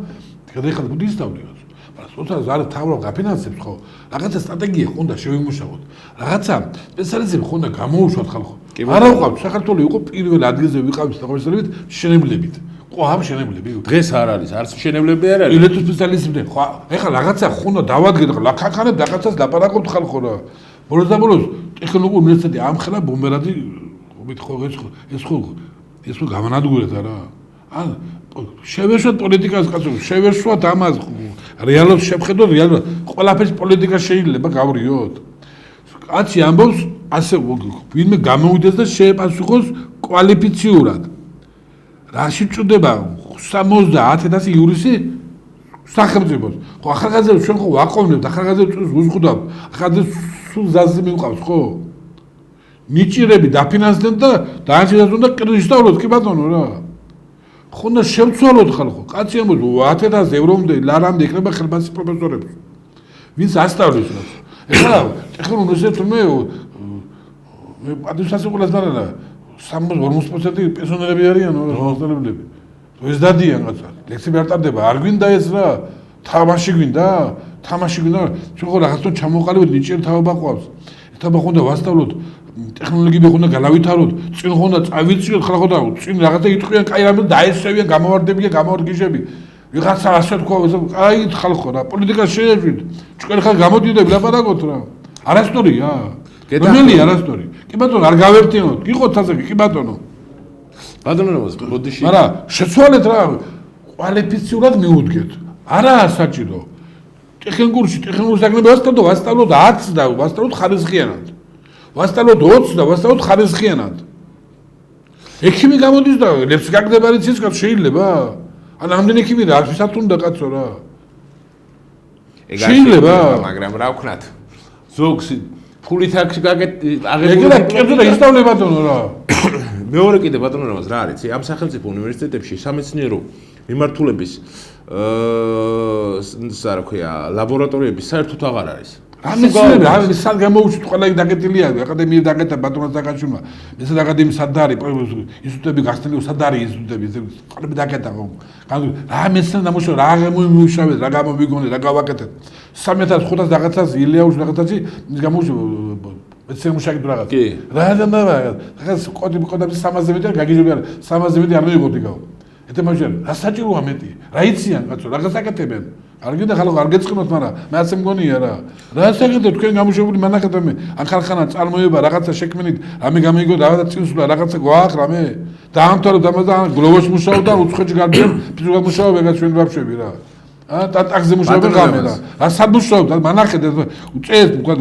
გადაიხადა ბუდი ისწავლებას. მაგრამ თორსა ზარ თავრობ გაფინანსებს ხო? რაღაცა სტრატეგია ხონდა შევიმუშავოთ. რაღაცა სპეციალისტები ხონდა გამოუშვათ ხალხო. არა ვყავთ, საქართველოს იყო პირველ ადგილზე ვიყავით სახელმწიფოებით შენებლებით. ხო ამ შენებლები დღეს არ არის, არც შენებლები არ არის. ელექტრო სპეციალისტები ხო, ეხლა რაღაცა ხონდა დავადგეთ, ხანხანებ რაღაცას ლაპარაკობთ ხალხო რა. ბოლოს და ბოლოს ტექნოლოგიურ უნივერსიტეტი ამხელა ბომბერადი ხო ეს ხო გამანადგურეთ არა. ან შევეშვათ პოლიტიკას კაცო, შევეშვათ ამას რეალობას შევხედოთ, რეალურად ყველაფერს პოლიტიკა შეიძლება გავრიოთ. კაცი ამბობს ასე ვინმე გამოვიდეს და შეეპასუხოს კვალიფიციურად. რაში ჭდება 70,000 იურისტი სახელმწიფოს. ხო ახალგაზრდებს ჩვენ ხო ვაყოვნებთ, ახალგაზრდებს უზღუდავთ, ახალგაზრდებს სულ ზაზე მივყავს ხო? ნიჭირები დაფინანსდნენ და დაანჩენათ უნდა კრედიტი ისწავლოთ, კი ბატონო რა. ხო და შევცვალოთ ხალხო. კაცი ამბობს 10,000 ევრომდე, ლარამდე იქნება ხელფასი პროფესორებს. ვინც ასწავლის რა. ეხლა ტექნოლოგიურ უნივერსიტეტში მე პატივსაცემლად არა 40% პენსიონერები არიანო რა მასწავლებლები. ეს დადიან რაცა. ლექციები არ ტარდება, არ გვინდა ეს რა. თამაში გვინდა? ჩვენ ხო რაღაცა ჩამოყალიბეთ, ნიჭიერ თაობა ყავს. თაობა ხონდა ვასწავლოთ, ტექნოლოგიები ხონდა გავავითაროთ, წინ ხონდა წავიწიოთ ხალხო და წინ რაღაცა იტყვიან, კაი რამე დაესწრებიან, გამოვარდებიან, გამოვარგიშები. ვიღაცა ასე თქვა, კაი ხალხო რა, პოლიტიკას შეეშვით. ჩვენ ხალხი გამოდიდები ლაპარაკოთ რა. არასტორია. რომელი არასტორი? კი ბატონო, არ გავერთინოთ. გიყოთ ასე, კი ბატონო. ბატონო, ბოდიში. არა, შეცვალეთ რა, კვალიფიციურად მიუდგეთ. არაა საჭირო. ტექნიკურ საგნებს ვასწავლოთ 10 და ვასწავლოთ ხარისხიანად. ვასწავლოთ 20 და ვასწავლოთ ხარისხიანად. ექიმი გამოდის და ლეფს გაგდება რიცის კაც შეიძლება? ან ამდენი ექიმი რა ვისაც უნდა კაცო რა. შეიძლება, მაგრამ რა ვქნათ? ზოგს ფულით აგებული ეგრე კერძო და ისწავლე ბატონო რა. მეორე კიდე ბატონო რამაც რა არის? ამ სახელმწიფო უნივერსიტეტებში სამეცნიერო მიმართულების რა ქვია, ლაბორატორიები საერთოდ აღარ არის. ამისები რა სად გამოუშვით ყველა იქ დაკეტილია აკადემიები დაკეტა ბატონო დაკაჩუნა მესად აკადემიის სად არის ინსტიტუტები გახსნილი სად არის ინსტიტუტები ყველები დაკეტა ხო რა მესად დამუშავე რა გამომუშავეთ რა გამომიგონე რა გავაკეთეთ 3500 რაღაცას ილიაუს რაღაცაში ის გამოუშვე მეცნიერ მუშაკით რაღაც კი რა რაღაც კოდები 300 მეტრი გაგიჟები არა 300 მეტრი არ მიიღოთ იგავ ეთემაშენ რა საჭიროა მეტი რა იციან კაცო რაღაც აკეთებენ არ გინდა ხალხო არ გეწყინოთ, მაგრამ მე ასე მგონია რა. რა საერთოდ თქვენ გამოშვებული მანახეთები ან ხალხანა წარმოება რაღაცა შექმნით, რამე გამიგო რაღაცა წინსვლა, რაღაცა გვაქვს რამე. დაამთავრებ და გლოვაში მუშაობ და უცხოეთში გარდიან ფიზიკალ მუშაობ ეგაც ჩვენ ვაფშები რა. და ტაქსზე მუშაობ გამე რა. რა სად მუშაობ და მანახეთ უწეს თქვა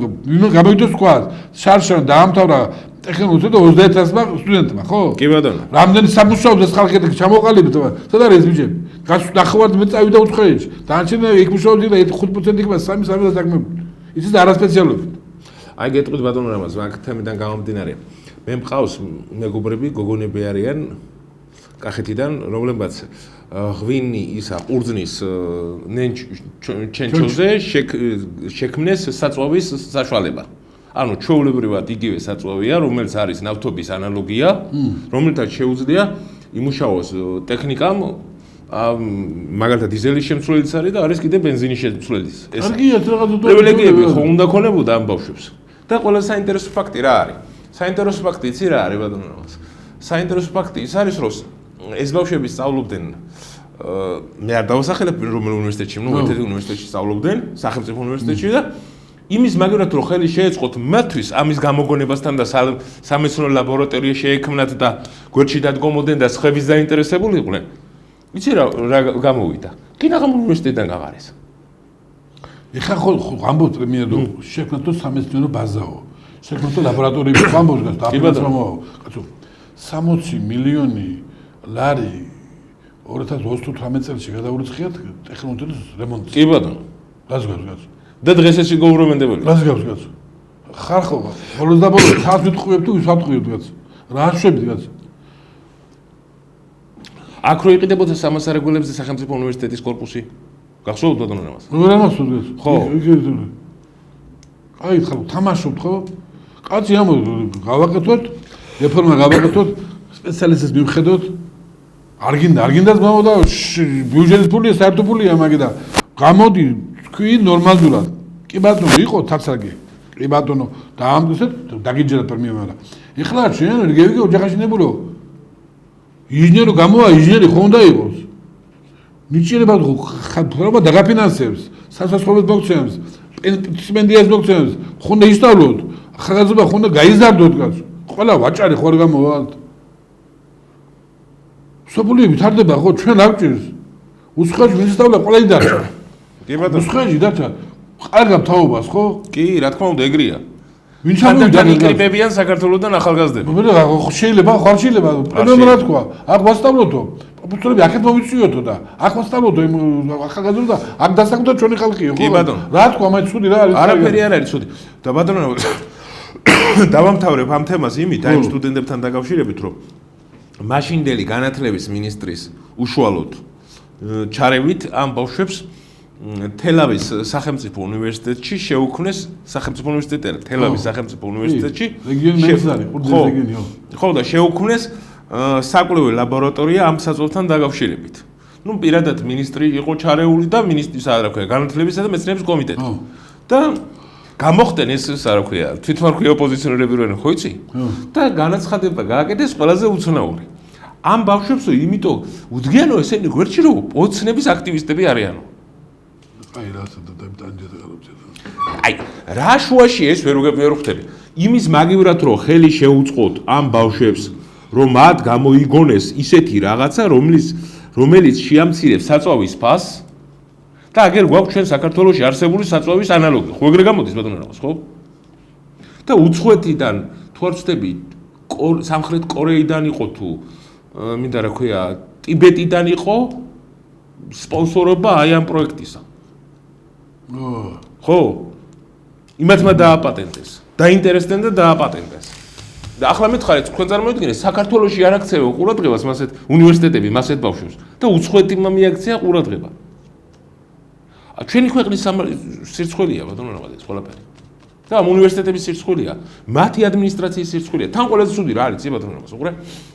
გამიგდოს თქვა შარშან დაამთავრა ტექნოლოგია და 30000-მა სტუდენტმა, ხო? კი ბატონო. რამდენი სამუშაოებს ეს ხალხი ჩამოყალიბეთ, სად არის ბიჭები? ნახევარად მე წავიდა უცხოეთში. დანარჩენი იქ მუშაობდი და 5% იქნება 3-3 დაგმებული. იცით არასპეციალობით. აი გეტყვით ბატონო რამაზ, აქ თემიდან გამომდინარე. მე მყავს მეგობრები, გოგონები არიან კახეთიდან, რომლებმაც ღვინი ისა ყურძნის ჩენჩოზე შექმნეს საწვავის საშუალება. ანუ ჩვეულებრივად იგივე საწვავია, რომელიც არის ნავთობის ანალოგია, რომელთაც შეუძლია იმუშაოს ტექნიკამ, მაგალითად დიზელის შემცვლელიც არის და არის კიდე ბენზინის შემცვლელიც. ეს პრივილეგიები ხო უნდა ქონებოდა ამ ბავშვებს. და ყველა საინტერესო ფაქტი რა არის? საინტერესო ფაქტი იცი რა არის ბატონო რამაზ? საინტერესო ფაქტი ის არის, რომ ეს ბავშვები სწავლობდნენ მე არ დავასახელებ რომელ უნივერსიტეტში, ერთ-ერთ უნივერსიტეტში სწავლობდნენ, სახელმწიფო უნივერსიტეტში და იმის მაგალითად რომ ხელი შეეწყოთ მათთვის ამის გამოგონებასთან და სამეცნიერო ლაბორატორია შეექმნათ და გვერდში დადგომოდნენ და სხვების დაინტერესებული იყვნენ. იცი რა გამოვიდა? კინაღამ უნივერსიტეტიდან გავარეს. ეხლა ხო ამბობთ მე რომ შექმნათო სამეცნიერო ბაზაო. შექმნათო ლაბორატორიები ამბობს და აპლიკაციაა. კაცო 60 მილიონი ლარი 2028 წელს გადაურიცხიათ ტექნოლოგიის რემონტს. კი ბატონო. გასგავს. და დღეს ეს გოვრომენტებელი. გასგავს. ხალხო, ბოლოს და ბოლოს ხალხს ვიტყვიებ თუ ვის ვატყვიებ დღეს. რა შვებით დღეს. აქ რო იყიდებოდა სამასარეგულებზე სახელმწიფო უნივერსიტეტის კორპუსი. გახსოვთ ბატონო რამას? რა მასწავლეთ? ხო. აი ხალხო თამაშობთ ხო? კაცი ამბობს გავაკეთოთ, რეფორმა გავაკეთოთ, სპეციალისტებს მივხედოთ. არ გინდა მომოდა ბიუჯეტის პულია, საერთო პულია მაგიდა. გამოდი თქვი ნორმალურად. კი ბატონო, იყო თაცრაგი. კი ბატონო, დაამტკიცეთ, დაგიჯერა პერმიამარა. ეხლა ჩვენ რეგევიკე ოჯახაში ნებულო. ინჟინერი გამოა, ინჟინერი ხო უნდა იყოს. ნიჭიერება ხალხობა დაგაფინანსებს, სასწავლებლად მოგცემს, სტიპენდიას მოგცემს, ხო უნდა ისწავლოთ, ხალხობა ხო უნდა გაიზარდოთ კაცო. ყველა ვაჭარი ხო არ გამოვალთ. სოფლიები თარდება ხო ჩვენ არ გვჭირს. უცხოეთში ვისწავლა ყველა დარჩა. კი ბატონო. უცხოეთში დარჩა. კარგად თაობას ხო? კი, რა თქმა უნდა ეგრეა. ვინც ამოვიდა იკრიბებიან საქართველოსთან ახალგაზრდები. შეიძლება, ხო არ შეიძლება. პრობლემა რა თქვა? აქ ვასწავლოთო. პროფესორები აქეთ მოვიწვიოთო და აქ ვასწავლოთო იმ ახალგაზრდა და აქ დასაქმდა ჩვენი ხალხიო, ხო? კი ბატონო. რა თქვა, მაინც ცუდი რა არის? არაფერი არ არის ცუდი. და ბატონო დავამთავრებ ამ თემას იმით, აი სტუდენტებთან დაკავშირებით, რომ მაშინდელი განათლების მინისტრის უშუალოდ ჩარევით ამ ბავშვებს თელავის სახელმწიფო უნივერსიტეტში შეუქმნეს სახელმწიფო უნივერსიტეტი, თელავის სახელმწიფო უნივერსიტეტში რეგიონი მეზარი, ყურძნის რეგიონიო. ხო და შეუქმნეს საკვლევი ლაბორატორია ამ საწოლთან დაკავშირებით. ნუ პირადად მინისტრი იყო ჩარეული და მინისტრის რა ქვია, განათლებისა და მეცნიერების კომიტეტი. და გამოხდნენ ეს რა ქვია, თვითმარქვია ოპოზიციონერები როენ ხო იცი? და განაცხადება გააკეთეს ყველაზე უცნაური. ამ ბავშვებს იმიტომ უდგიანო ესენი გვერდში რომ ოცნების აქტივისტები არიანო. აი რასაც დაიბანჯეთ გარობჭე. აი რა შუაში ეს ვერ ვხვდები. იმის მაგივრად რომ ხელი შეუწყოთ ამ ბავშვებს რომ მათ გამოიგონეს ისეთი რაღაცა რომელიც შეამცირებს საწვავის ფასს და აგერ გვაქვს ჩვენ საქართველოში არსებული საწვავის ანალოგი. ხო ეგრე გამოდის ბატონო რაღაც, ხო? და უცხოეთიდან თუ არ ვცდები სამხრეთ კორეიდან იყო თუ მინდა რა ქვია ტიბეტიდან იყო სპონსორობა აი ამ პროექტისა. ხო? იმათმა დააპატენტეს. დაინტერესდნენ და დააპატენტეს. და ახლა მითხარით, თქვენ წარმოიდგინეთ, საქართველოში არ აქცევენ ყურადღებას მასეთ უნივერსიტეტები, მასეთ ბავშვებს და უცხოეთმა მიაქცია ყურადღება. ჩვენი ქვეყნის სირცხვილია ბატონო რაღაც ეს ყველაფერი. და ამ უნივერსიტეტების სირცხვილია, მათი ადმინისტრაციის სირცხვილია. თან ყველაზე ცუდი რა არის, ბატონო რაღაც, უყურე?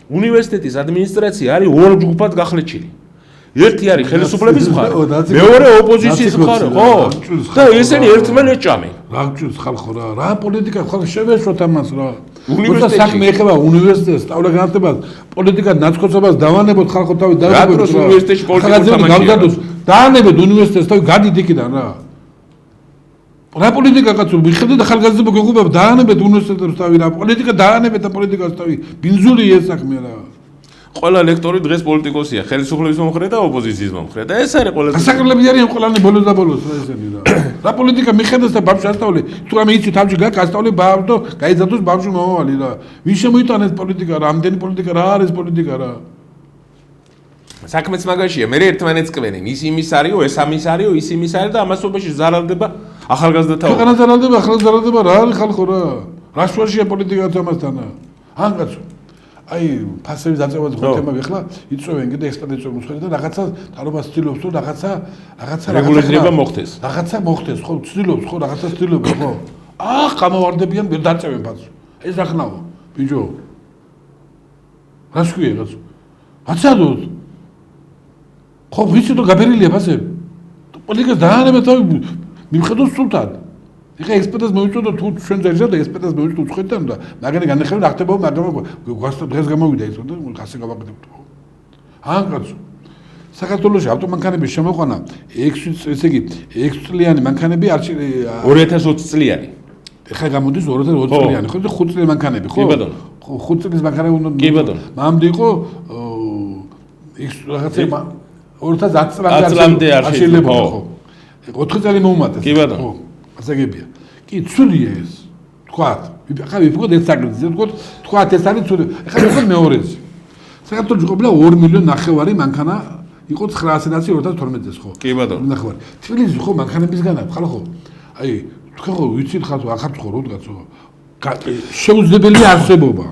უნივერსიტეტის ადმინისტრაცია არის ორ ჯგუფად გახლეჩილი. ერთი არის ხელისუფლების მხარე, მეორე ოპოზიციის მხარე, ხო? და ესენი ერთმანეთს ჭამენ. რა გჭირს ხალხო რა? რა პოლიტიკა ხალხს შევეშოთ ამას რა? უნივერსიტეტი საქმე ეხება უნივერსიტეტს, სწავლა განათლებას, პოლიტიკად ნაცკოცებას დავანებოთ ხალხო თავი დავებოთ. რა დროს უნივერსიტეტში პოლიტიკა თამაშია? დაანებეთ უნივერსიტეტს და გადით იქიდან რა. რა პოლიტიკა კაცო, მიხედეთ ახალგაზრდა გეგუბებ დაანებეთ უნივერსიტეტს თავი რა. პოლიტიკა დაანებეთ და პოლიტიკას თავი. ბინძური ეს საქმე რა. ყველა ლექტორი დღეს პოლიტიკოსია, ხელისუფლების მომხრე და ოპოზიციის მომხრე და ეს არის ყველა. გასაკრებლებია არიან ყველანი ბოლოს და ბოლოს რა ესენი რა. რა პოლიტიკა მიხედეს და ბავშვი ასწავლე, თუ რამე იცი თავში გასწავლე ბავშვო, გაიზარდოს ბავშვი მომავალი რა. ვინ შემოიტანეს პოლიტიკა რა, ამდენი პოლიტიკა რა არის პოლიტიკა რა. საქმეც მაგაშია, მე ერთმანეთს კვენენ, ის იმის არისო, ეს ამის არისო, ის იმის არის და ამასობაში ზარალდება ახალგაზრდათა. ქვეყანა ზარალდება, ახალგაზრდადება რა არის ხალხო რა. რა შუაშია პოლიტიკა თამასთან რა. ან კაცო აი ფასების დაწევას ხო თემები ახლა იწვევენ კიდე ექსპედიცია მოსხდეთ და რაღაცა თარობას ცდილობს თუ რაღაცა რეგულირება მოხდეს. რაღაცა მოხდეს ხო ცდილობს ხო რაღაცა ცდილობს ხო გამოვარდებიან ვერ დაწევენ ფასს ეს ახნაო ბიჭო რას ქვია კაცო აცადოთ ხო ვიცი თუ გაბერილია ფასები პოლიტიკას დაანებეთ თავი მიხედოს სულთან ეხა ექსპერტას მოვიწოდო თუ ჩვენ ძერჟა და ექსპერტას მოვიწოდო უცხოეთთან და მაგარი განეხება და ახტებაო მაგრამ დღეს გამოვიდა ის და ხასე გავაკეთებთ ხო ან კაცო საქართველოში ავტომანქანების შემოყვანა 6 ესე იგი 6 წლიანი მანქანები 2020 წლიანი ეხა გამოდის 2020 წლიანი ხო და 5 წლიანი მანქანები ხო 5 წლის მანქანები უნდა კი ბატონო მამდი იყო რაღაცა 2010 წლამდე არ შეიძლება ხო 4 წელი მოუმატეს კი ბატონო ასაგებია. კი, ცუდია ეს. თქვათ, ახლა ვიფიქროთ ეს საკითხი, თქვათ ეს არის ცუდი. ახლა ვიფიქროთ მეორეზე. საქართველოს ყოფილა 2 მილიონი ნახევარი მანქანა იყო 900-ი 2012 წელს ხო? კი ბატონო. ნახევარი. თბილისში ხო მანქანებისგანაა, ხალხო. აი, თქვენ ხო ვიცით ხალხო, ახარ თქვენ როდღაცო. შეუძლებელია არსებობა.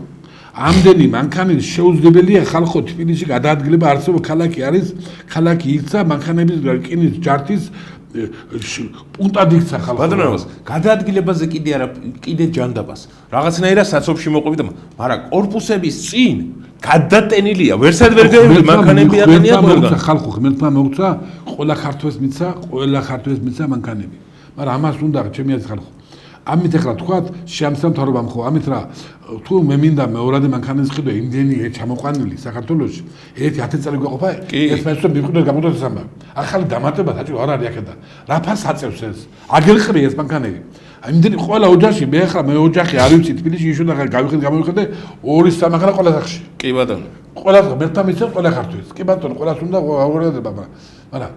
ამდენი მანქანის შეუძლებელია ხალხო თბილისში გადაადგილება არსებობა ქალაქი არის, ქალაქი იქცა მანქანების რკინის ჯართის პუნქტად იქცა ხალხო. ბატონოს, გადაადგილებაზე კიდე ჯანდაბას. რაღაცნაირად საცობში მოყვებით, მაგრამ კორპუსების წინ გადატენილია, ვერსად ვერ გაიგებ მანქანები აყენია ყველგან. ხალხო ღმერთმა მოგცა, ყველა ქართველს მიცა მანქანები. მაგრამ ამას უნდა ჩემი აზრით ხალხო. ამით ახლა თქვათ შეამსა მთავრობამ ხო ამით რა თუ მე მინდა მეორადი მანქანის ყიდვა იმდენი ჩამოყვანილი საქართველოში ერთი 10 წელი გვეყოფა ეს მეცნო მიყვიდოს გამოდოს ამბავი ახალი დამატება საჭირო არ არის აქედა რა ფას აწევს ეს აგერყრი ეს მანქანები აი იმდენი ყველა ოჯახში მე ახლა მე ოჯახი არ ვიცი თბილისში ისუდა გამოვიხედე 2-3 მანქანა ყველა სახში კი ბატონო ყველა მერტა მიცემ ყველა ქართველს კი ბატონო ყველას უნდა აღურადება მაგრამ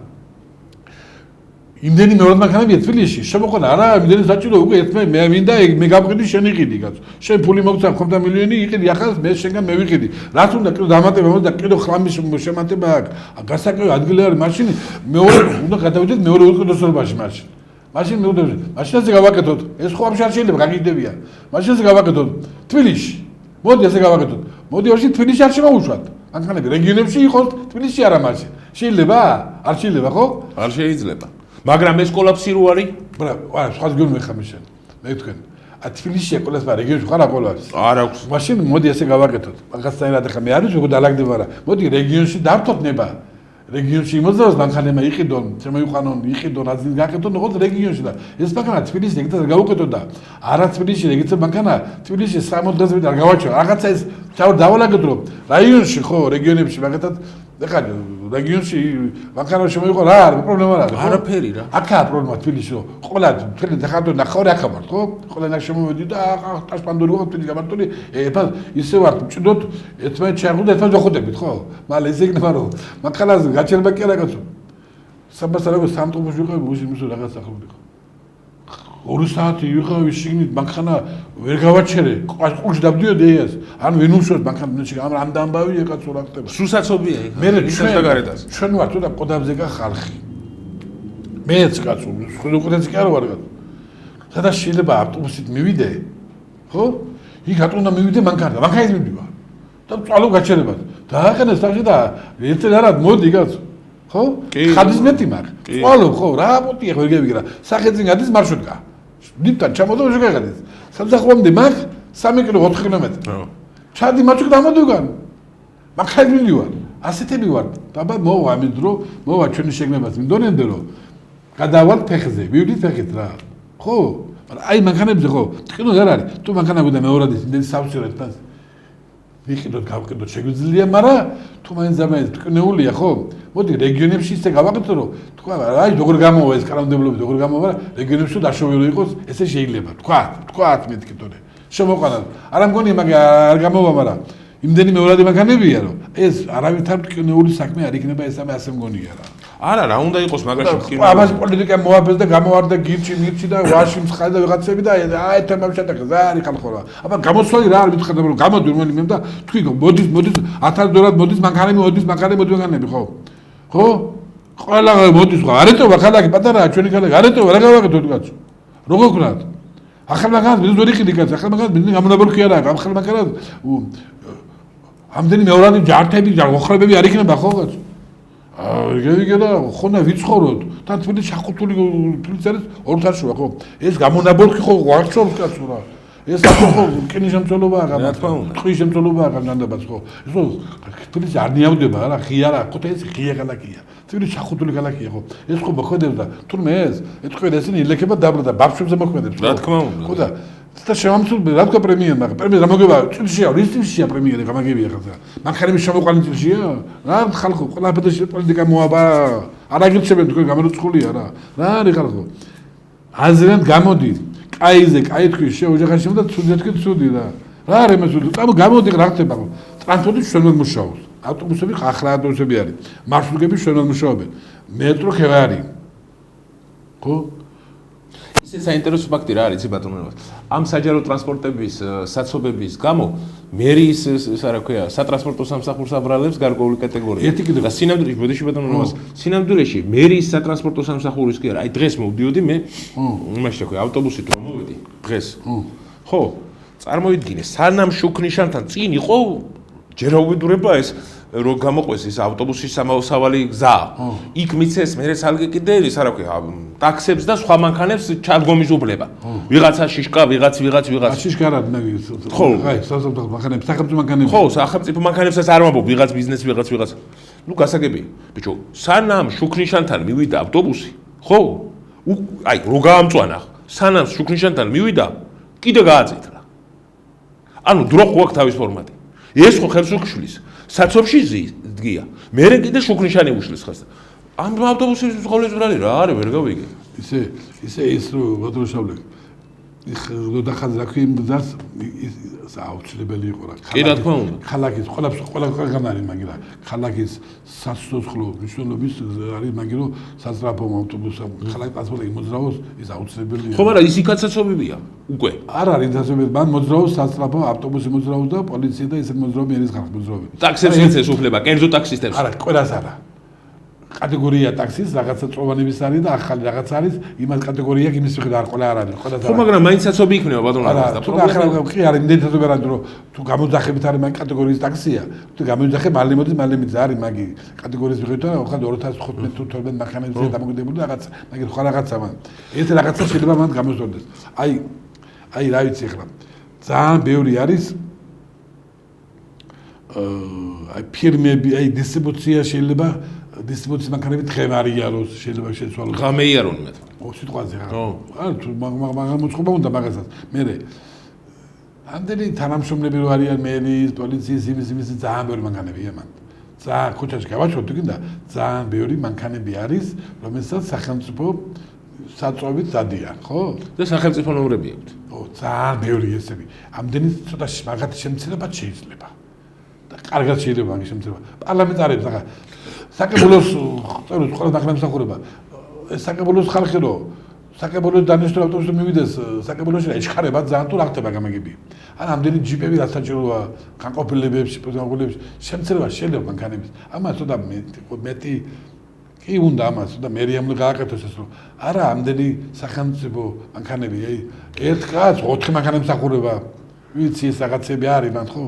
იმდენი მეორე მანქანებია თბილისში შემოყვანა არა იმდენი საჭირო უკვე ერთმე მე მინდა მე გავყიდი შენ იყიდი კაცო შენ ფული მოგცა ხომდა მილიონი იყიდი ახლა მე შენგან მე ვიყიდი რაც უნდა კიდე დამატება და კიდე ხლამის შემატება აქვს გასაკევი ადგილი არის მაშინ მეორე უნდა გადავიდეთ მეორე უწყდოსობაში მაშინ მე უნდა მაშინაზე გავაკეთოთ ეს ხო ამ შეიძლება გაგიდებია მაშინაზე გავაკეთოთ თბილისში მოდი ასე გავაკეთოთ მოდი ვარში თბილისში არ შემოუშვათ მანქანები რეგიონებში იყოს თბილისში არა მაშინ შეიძლება არ შეიძლება ხო არ შეიძლება მაგრამ ეს კოლაფსი რო არის? არა, სხვა გეუბნები ხარ მიშენ. მე თქვენ. თბილისში კოლაფს მაგრამ რეგიონში ხარ აკოლაფს. არ აქვს. მაშინ მოდი ესე გავაკეთოთ. მაგასთან ახლა მე არის როგორ დაალაგდება რა. მოდი რეგიონში დავთოთ ნება. რეგიონში იმოძავს მანქანემა იყიდონ, შემოიყვანონ, იყიდონ, აზრის გააკეთონ, ოღონდ რეგიონში და ეს მანქანა თბილისში ეგეც გავუკეთოთ და არა თბილისში ეგეც მანქანა თბილისში 60 დღეზე არ გავაჩვენო. რაღაცა ეს დავალაგეთ რომ რაიონში ხო, რეგიონებში მაგათად ეხლა რეგიონში მანქანა შემოიყო რა არის პრობლემა რა არის არაფერი რა აქაა პრობლემა თბილისში რომ ყველა თელი დახარდო ნახავი აქ ვარ ხო ყველა ნახ შემოვედი და ტაშპანდური ვარ თბილისში გამარტული ება ისე ვარ ჭიდოთ ერთმანეთს შეახვდეთ ერთმანეთს ვახოდებით ხო მაგრამ ესე იქნება რომ მანქანაზე გაჩერება კი არა კაცო საბასა როგორ სამტყუში ვიყავი მუსიმის რაღაც ახლობდი ხო 2 საათი ვიყავი შიგნით მანქანა ვერ გავაჩერე ყურში დავდიოდი ეს ან ვინ უშოთ მანქანაში ამ დამბავია კაცო რა ხდება სუსაცობია იქ მე ჩვენ ვარ თუ და ყოდაბზე გა ხალხი მეც კაცო ხუდუკეთს კი არ ვარ კაცო სადაც შეიძლება ავტობუსით მივიდე ხო იქ ატუნა მივიდე მანქანით მივდივარ და წვალო გაჩერებად დააყენე სახში და ერთი არა მოდი კაცო ხო ხადის მეტი მაგ წვალო ხო რა პოტია ვერ გევიგე რა სახეძინ გადის მარშრუტკა დიპთან ჩამოდო შეგაგადეს სამსახურამდე მაგ 3 კილო 4 კილომეტრი ჩადი მარშრუტ დამოდიგან მაგ მივდივარ ასეთები ვარ დაბა მოვა ამის დრო მოვა ჩვენი შეგნებას მინდონენდე რომ გადავალ ფეხზე მივდით ფეხით რა ხო აი მანქანებზე ხო ტკინო არ არის თუ მანქანა გუდა მეორადის იმდენი სავსე რა თქმა ვიყიდოთ გავყიდოთ შეგვიძლია, მაგრამ თუ მაინც ტკნეულია ხო? მოდი რეგიონებში ისე გავაკეთოთ, რომ თქვა აი როგორ გამოვა ეს კანონმდებლობით, როგორ გამოვა, რეგიონებში დაშვებული იყოს, ესე შეიძლება. თქვა მეთქიდორე. შემოყვანათ. არა მგონია მაგ არ გამოვა, მაგრამ იმდენი მეორადი მანქანებია, რომ ეს არავითარ ტკნეული საქმე არ იქნება, ეს ასე მგონია რა. არა, რა უნდა იყოს მაგაში ტკნეული. ამას პოლიტიკა მოაბეს და გამოვარდა გირჩი და ვაში მსხალი და ვიღაცები და აი თემამ შეტაკა, რა არის ხალხო რა. აბა გამოსვალი რა არ მითხრა, რომ გამოდი რომელიმე და თქვი მოდის 1000 დოლარად მოდის მანქანები ხო? ხო? ყველა მოდის ხო? არეთოვა ქალაქი პატარაა ჩვენი ქალაქი, არეთოვა რა გავაკეთოთ კაცო? როგორ ვქნათ? ახალმანქანას ბიზნეს ვერ იყიდი კაცო, ახალმანქანას ბიზნესი გამონაბოლი კი არა, ახალმანქანას ამდენი მეორადი ჯართები, ოხრებები არ იქნება ხო კაცო? გეგედა ხონა ვიცხოვროთ და თბილისში შახუთული თბილისი არის ორთაშუა ხო? ეს გამონაბოლი ხო ვარჩევს კაცო რა. ეს ხო კენი შემწოლობაა რა თქმა უნდა. ტყვის შემწოლობაა განდაბაც ხო. ეს ხო თბილისი არ ნიავდება რა, ღია რა, ხო ეს ღია ქალაქია. თბილისი შახუთული ქალაქია ხო. ეს ხო მოხდებს და თურმე ეს ეთქვენ ესენი ილექება დაბლა და ბავშვებზე მოხდებს. რა თქმა უნდა. ხო და შემამსუბუქებელი რა თქვა პრემია მაგრამ პრემია რა მოგება წილშია რის წილშია პრემია გამაგებია ხა მანქანების შემოყვანის წილშია რა ხალხო ყველაფერში პოლიტიკა მოაბა არ აგირჩებენ თქვენ გამორიცხულია რა არის ხალხო აზრიან გამოდი კაიზე კაი თქვი შეოჯახაში და ცუდი თქვი ცუდი რა არის მესული და გამოდი რა ხდება ტრანსპორტი შენოდ მუშაობს ავტობუსები ახლა ავტობუსები არის მარშრუტები შენოდ მუშაობენ მეტრო ხევა არის ხო ისე საინტერესო ფაქტი რა არის ბატონო ამ საჯარო ტრანსპორტების საცობების გამო მერიის რა ქვია სატრანსპორტო სამსახურს აბრალებს გარკვეული კატეგორია და სინამდვილეში ბოდიში ბატონო სინამდვილეში მერიის სატრანსპორტო სამსახურის კი არა აი დღეს მოვდიოდი მე იმაში რა ქვია ავტობუსით რომ მოვედი დღეს ხო წარმოვიდგინე სანამ შუქნიშანთან წინ იყო ჯერაუბედურება ეს რომ გამოყვეს ეს ავტობუსის სამავსავალი გზა იქ მიცეს მე სალგე კიდე ის რა ქვია ტაქსებს და სხვა მანქანებს ჩადგომის უბლება ვიღაცა შიშკა ვიღაც შიშკა რა მე ხო აი სახელმწიფო მანქანებს სახელმწიფო მანქანებს ხო სახელმწიფო მანქანებსაც არ ვამბობ ვიღაც ბიზნესი ვიღაც ნუ გასაგებია ბიჭო სანამ შუქნიშანთან მივიდა ავტობუსი ხო აი რო გაამწვანა სანამ შუქნიშანთან მივიდა კიდე გააძიტრა ანუ დრო ხო აქვს თავის ფორმატი ეს ხო ხელს უხშლის საცობში დგია მერე კიდე შუქნიშანი უშლის ხას ამ ავტობუსის ხოლმე ზრალი რა არის ვერ გავიგე ისე ის რო ბოდროშავლე ხო დახაზ რა ქვია მძას აუცილებელი იყო რა კი რა თქმა უნდა ქალაქის ყველა არის მაგრამ ქალაქის სასოცხლო მნიშვნელობის არის მაგრამ საზრაფო ავტობუსი ქალაქის პასპორტი მოძრაობს ის აუცილებელია ხო მაგრამ ის იქაცაცობებია უკვე არ არის დასწრებით მან მოძრაობს საზრაფო ავტობუსი მოძრაობს და პოლიცია და ისეთ მოძრაობები არის ხალხი მოძრაობები ტაქსებს მიცეს უფლება კერძო ტაქსისტებს არა ყველას არა კატეგორია ტაქსის რაღაცა წოვანების არის და ახალი რაღაც არის იმას კატეგორია იმის მიხედვით არ ყველა არ არის ყველა ხო მაგრამ მაინც საცობი იქნება ბატონო და პრობლემა კი არის იმდენი საცობი არის რომ თუ გამოძახებით არის მაგ კატეგორიის ტაქსია თუ გამოძახე მალე მოდის მალე მიძ არის მაგი კატეგორიის მიხედვით ხან 2015 თუ 12 მანქანებზე დამოკიდებული რაღაც მაგ ხო რაღაცა მან ეს რაღაცა შეიძლება მან გამოსწორდეს აი რა ვიცი ახლა ძალიან ბევრი არის აი ფირმები აი დისტრიბუცია შეიძლება დისტრიბუციის მანქანები თხემარიაროს შეიძლება შეცვალოს ღამეიარონ მე ხო სიტყვაზე რა არა თუ მაგ მოწყობა უნდა მაგასაც მე ამდენი თანამშრომლები რო არიან მერის პოლიციის იმის ძალიან ბევრი მანქანებია მან ძალიან ქუჩაში გავაჩვენოთ კიდე ძალიან ბევრი მანქანები არის რომელსაც სახელმწიფო საწვევით დადიან ხო და სახელმწიფო ნომრები აქვთ ხო ძალიან ბევრი ესები ამდენი ცოტა მაგათი შემცირება შეიძლება და კარგად შეიძლება მაგის შემცირება პარლამენტარებს ახლა საკებულოს წეროს ყველა დახმარება ეს საკებულოს ხალხი რო საკებულოს დანიშნულ ავტობუსში მივიდეს საკებულოში ეჩქარება ძალიან თუ რა ხდება გამაგები ან ამდენი ჯიპები რაც საჭიროა განყოფილებებში პროგრამულებში შემცირება შეიძლება მანქანების ამას თოდა მეტი კი უნდა ამას და მერიამ გააკეთოს ეს რომ არა ამდენი სახელმწიფო მანქანები აი ერთ კაც 4 მანქანებს მსახურება ვიცი ეს რაღაცები არის მან ხო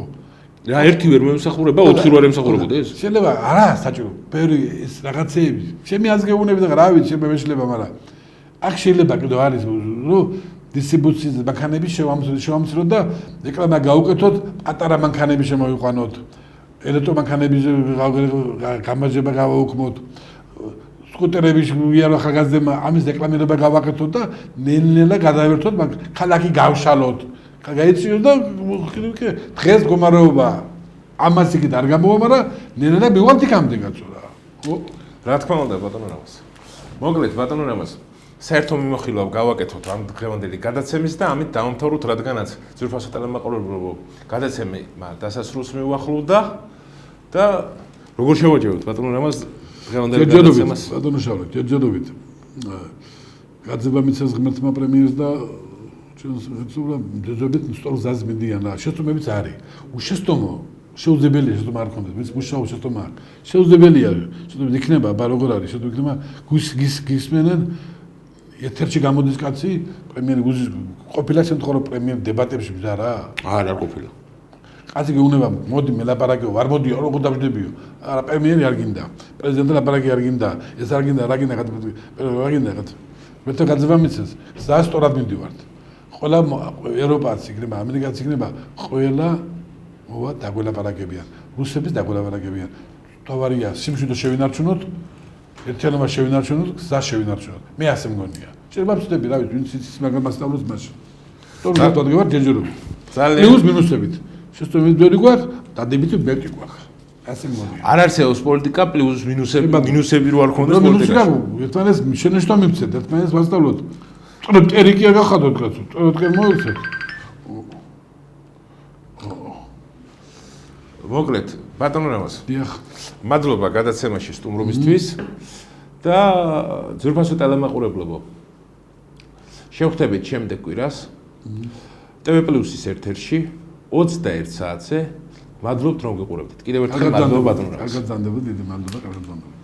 რა ერთი ვერ მომსახურება 4 ვერ ემსახურებოდა ეს შეიძლება არა საჭირო ბევრი ეს რაღაცეები ჩემი აზგეუნები და რა ვიცი შეიძლება მაგრამ აქ შეიძლება კიდევ არის რომ დისტრიბუციის მანქანები შევამციროთ და რეკლამა გაუკეთოთ პატარა მანქანები შემოვიყვანოთ ელექტრომანქანების გამარჯვება გავაუქმოთ სკუტერების ვიარო ხალხაზდება ამის რეკლამირება გავაკეთოთ და ნელ-ნელა გადავერთოთ ქალაქი გავშალოთ გაიციოს და დღეს მდგომარეობა ამას იქით არ გამოვა, მაგრამ ნერენა მივართ იქამდე კაცო რა. რა თქმა უნდა ბატონო რამას. მოგლეთ ბატონო რამას. საერთო მიმოხილვა გავაკეთოთ ამ დღევანდელი გადაცემის და ამით დავამთავროთ, რადგანაც ძვირფასო ტელემაყურებელო გადაცემა დასასრულს მიუახლოვდა და როგორ შევაჯეროთ ბატონო რამას დღევანდელი გადაცემას. ბატონო შავლეთ, ჯერჯერობით. გაძებამიცეს ღმერთმა პრემიერს და ჩვენს ეცურა ძებებით სწორ გზაზე მიდიან რა. შეცდომებიც არის. უშეცდომო შეუძლებელია შეცდომა არ ქონდეს, ვინც მუშაობს შეცდომა აქვს. შეუძლებელია, შეცდომები იქნება, აბა როგორ არის, შეცდომები იქნება გისმენენ ეთერში გამოდის კაცი, პრემიერ გუზის ყოფილა შემთხვევაში პრემიერ დებატებში ბზა რა. არ ყოფილა. კაცი გეუბნება, მოდი მელაპარაკეო, არ მოდიო, როგორ დავждებიო. არა, პრემიერი არ გინდა. პრეზიდენტი ლაპარაკი არ გინდა. ეს არ გინდა, რა გინდა, რა გინდა. მეთქე გაძებამიცეს, სასწორად მიდივართ. ყველა ევროპაც იქნება, ამერიკაც იქნება, ყველა მოვა დაგველაპარაკებიან. რუსების დაგველაპარაკებიან. თავარია, სიმშვიდე შევინარჩუნოთ, ერთიანობა შევინარჩუნოთ, გზა შევინარჩუნოთ. მე ასე მგონია. შეიძლება ვწდები, რა ვიცი, ვინც იცის მაგრამ მასწავლოს მაშინ. თორემ დავდგებარ ჯერჯერობით. ძალიან მინუსებით. შეცდომები ბევრი გვაქვს, დადებითი მეტი გვაქვს. ასე მგონია. არ არსებობს პოლიტიკა პლუს მინუსები რო არ ქონდეს პოლიტიკაში. ერთმანეთს შენიშნა მივცეთ, ერთმანეთს ვასწავლოთ. წორ ტერიკი არ გახადოთ კაცო, წორ კენ მოიცეთ. მოგლეთ, ბატონო რამას. დიახ. მადლობა გადაცემაში სტუმრობისთვის და ძვირფასო ტელემაყურებლებო. შევხვდებით შემდეგ კვირას. TV+-ის ეთერში 21 საათზე. მადლობთ რომ გიყურებთ. კიდევ ერთხელ მადლობა ბატონო რამას. კარგად ზანდებოდი, დიდი მადლობა, კარგად ზანდებოდი.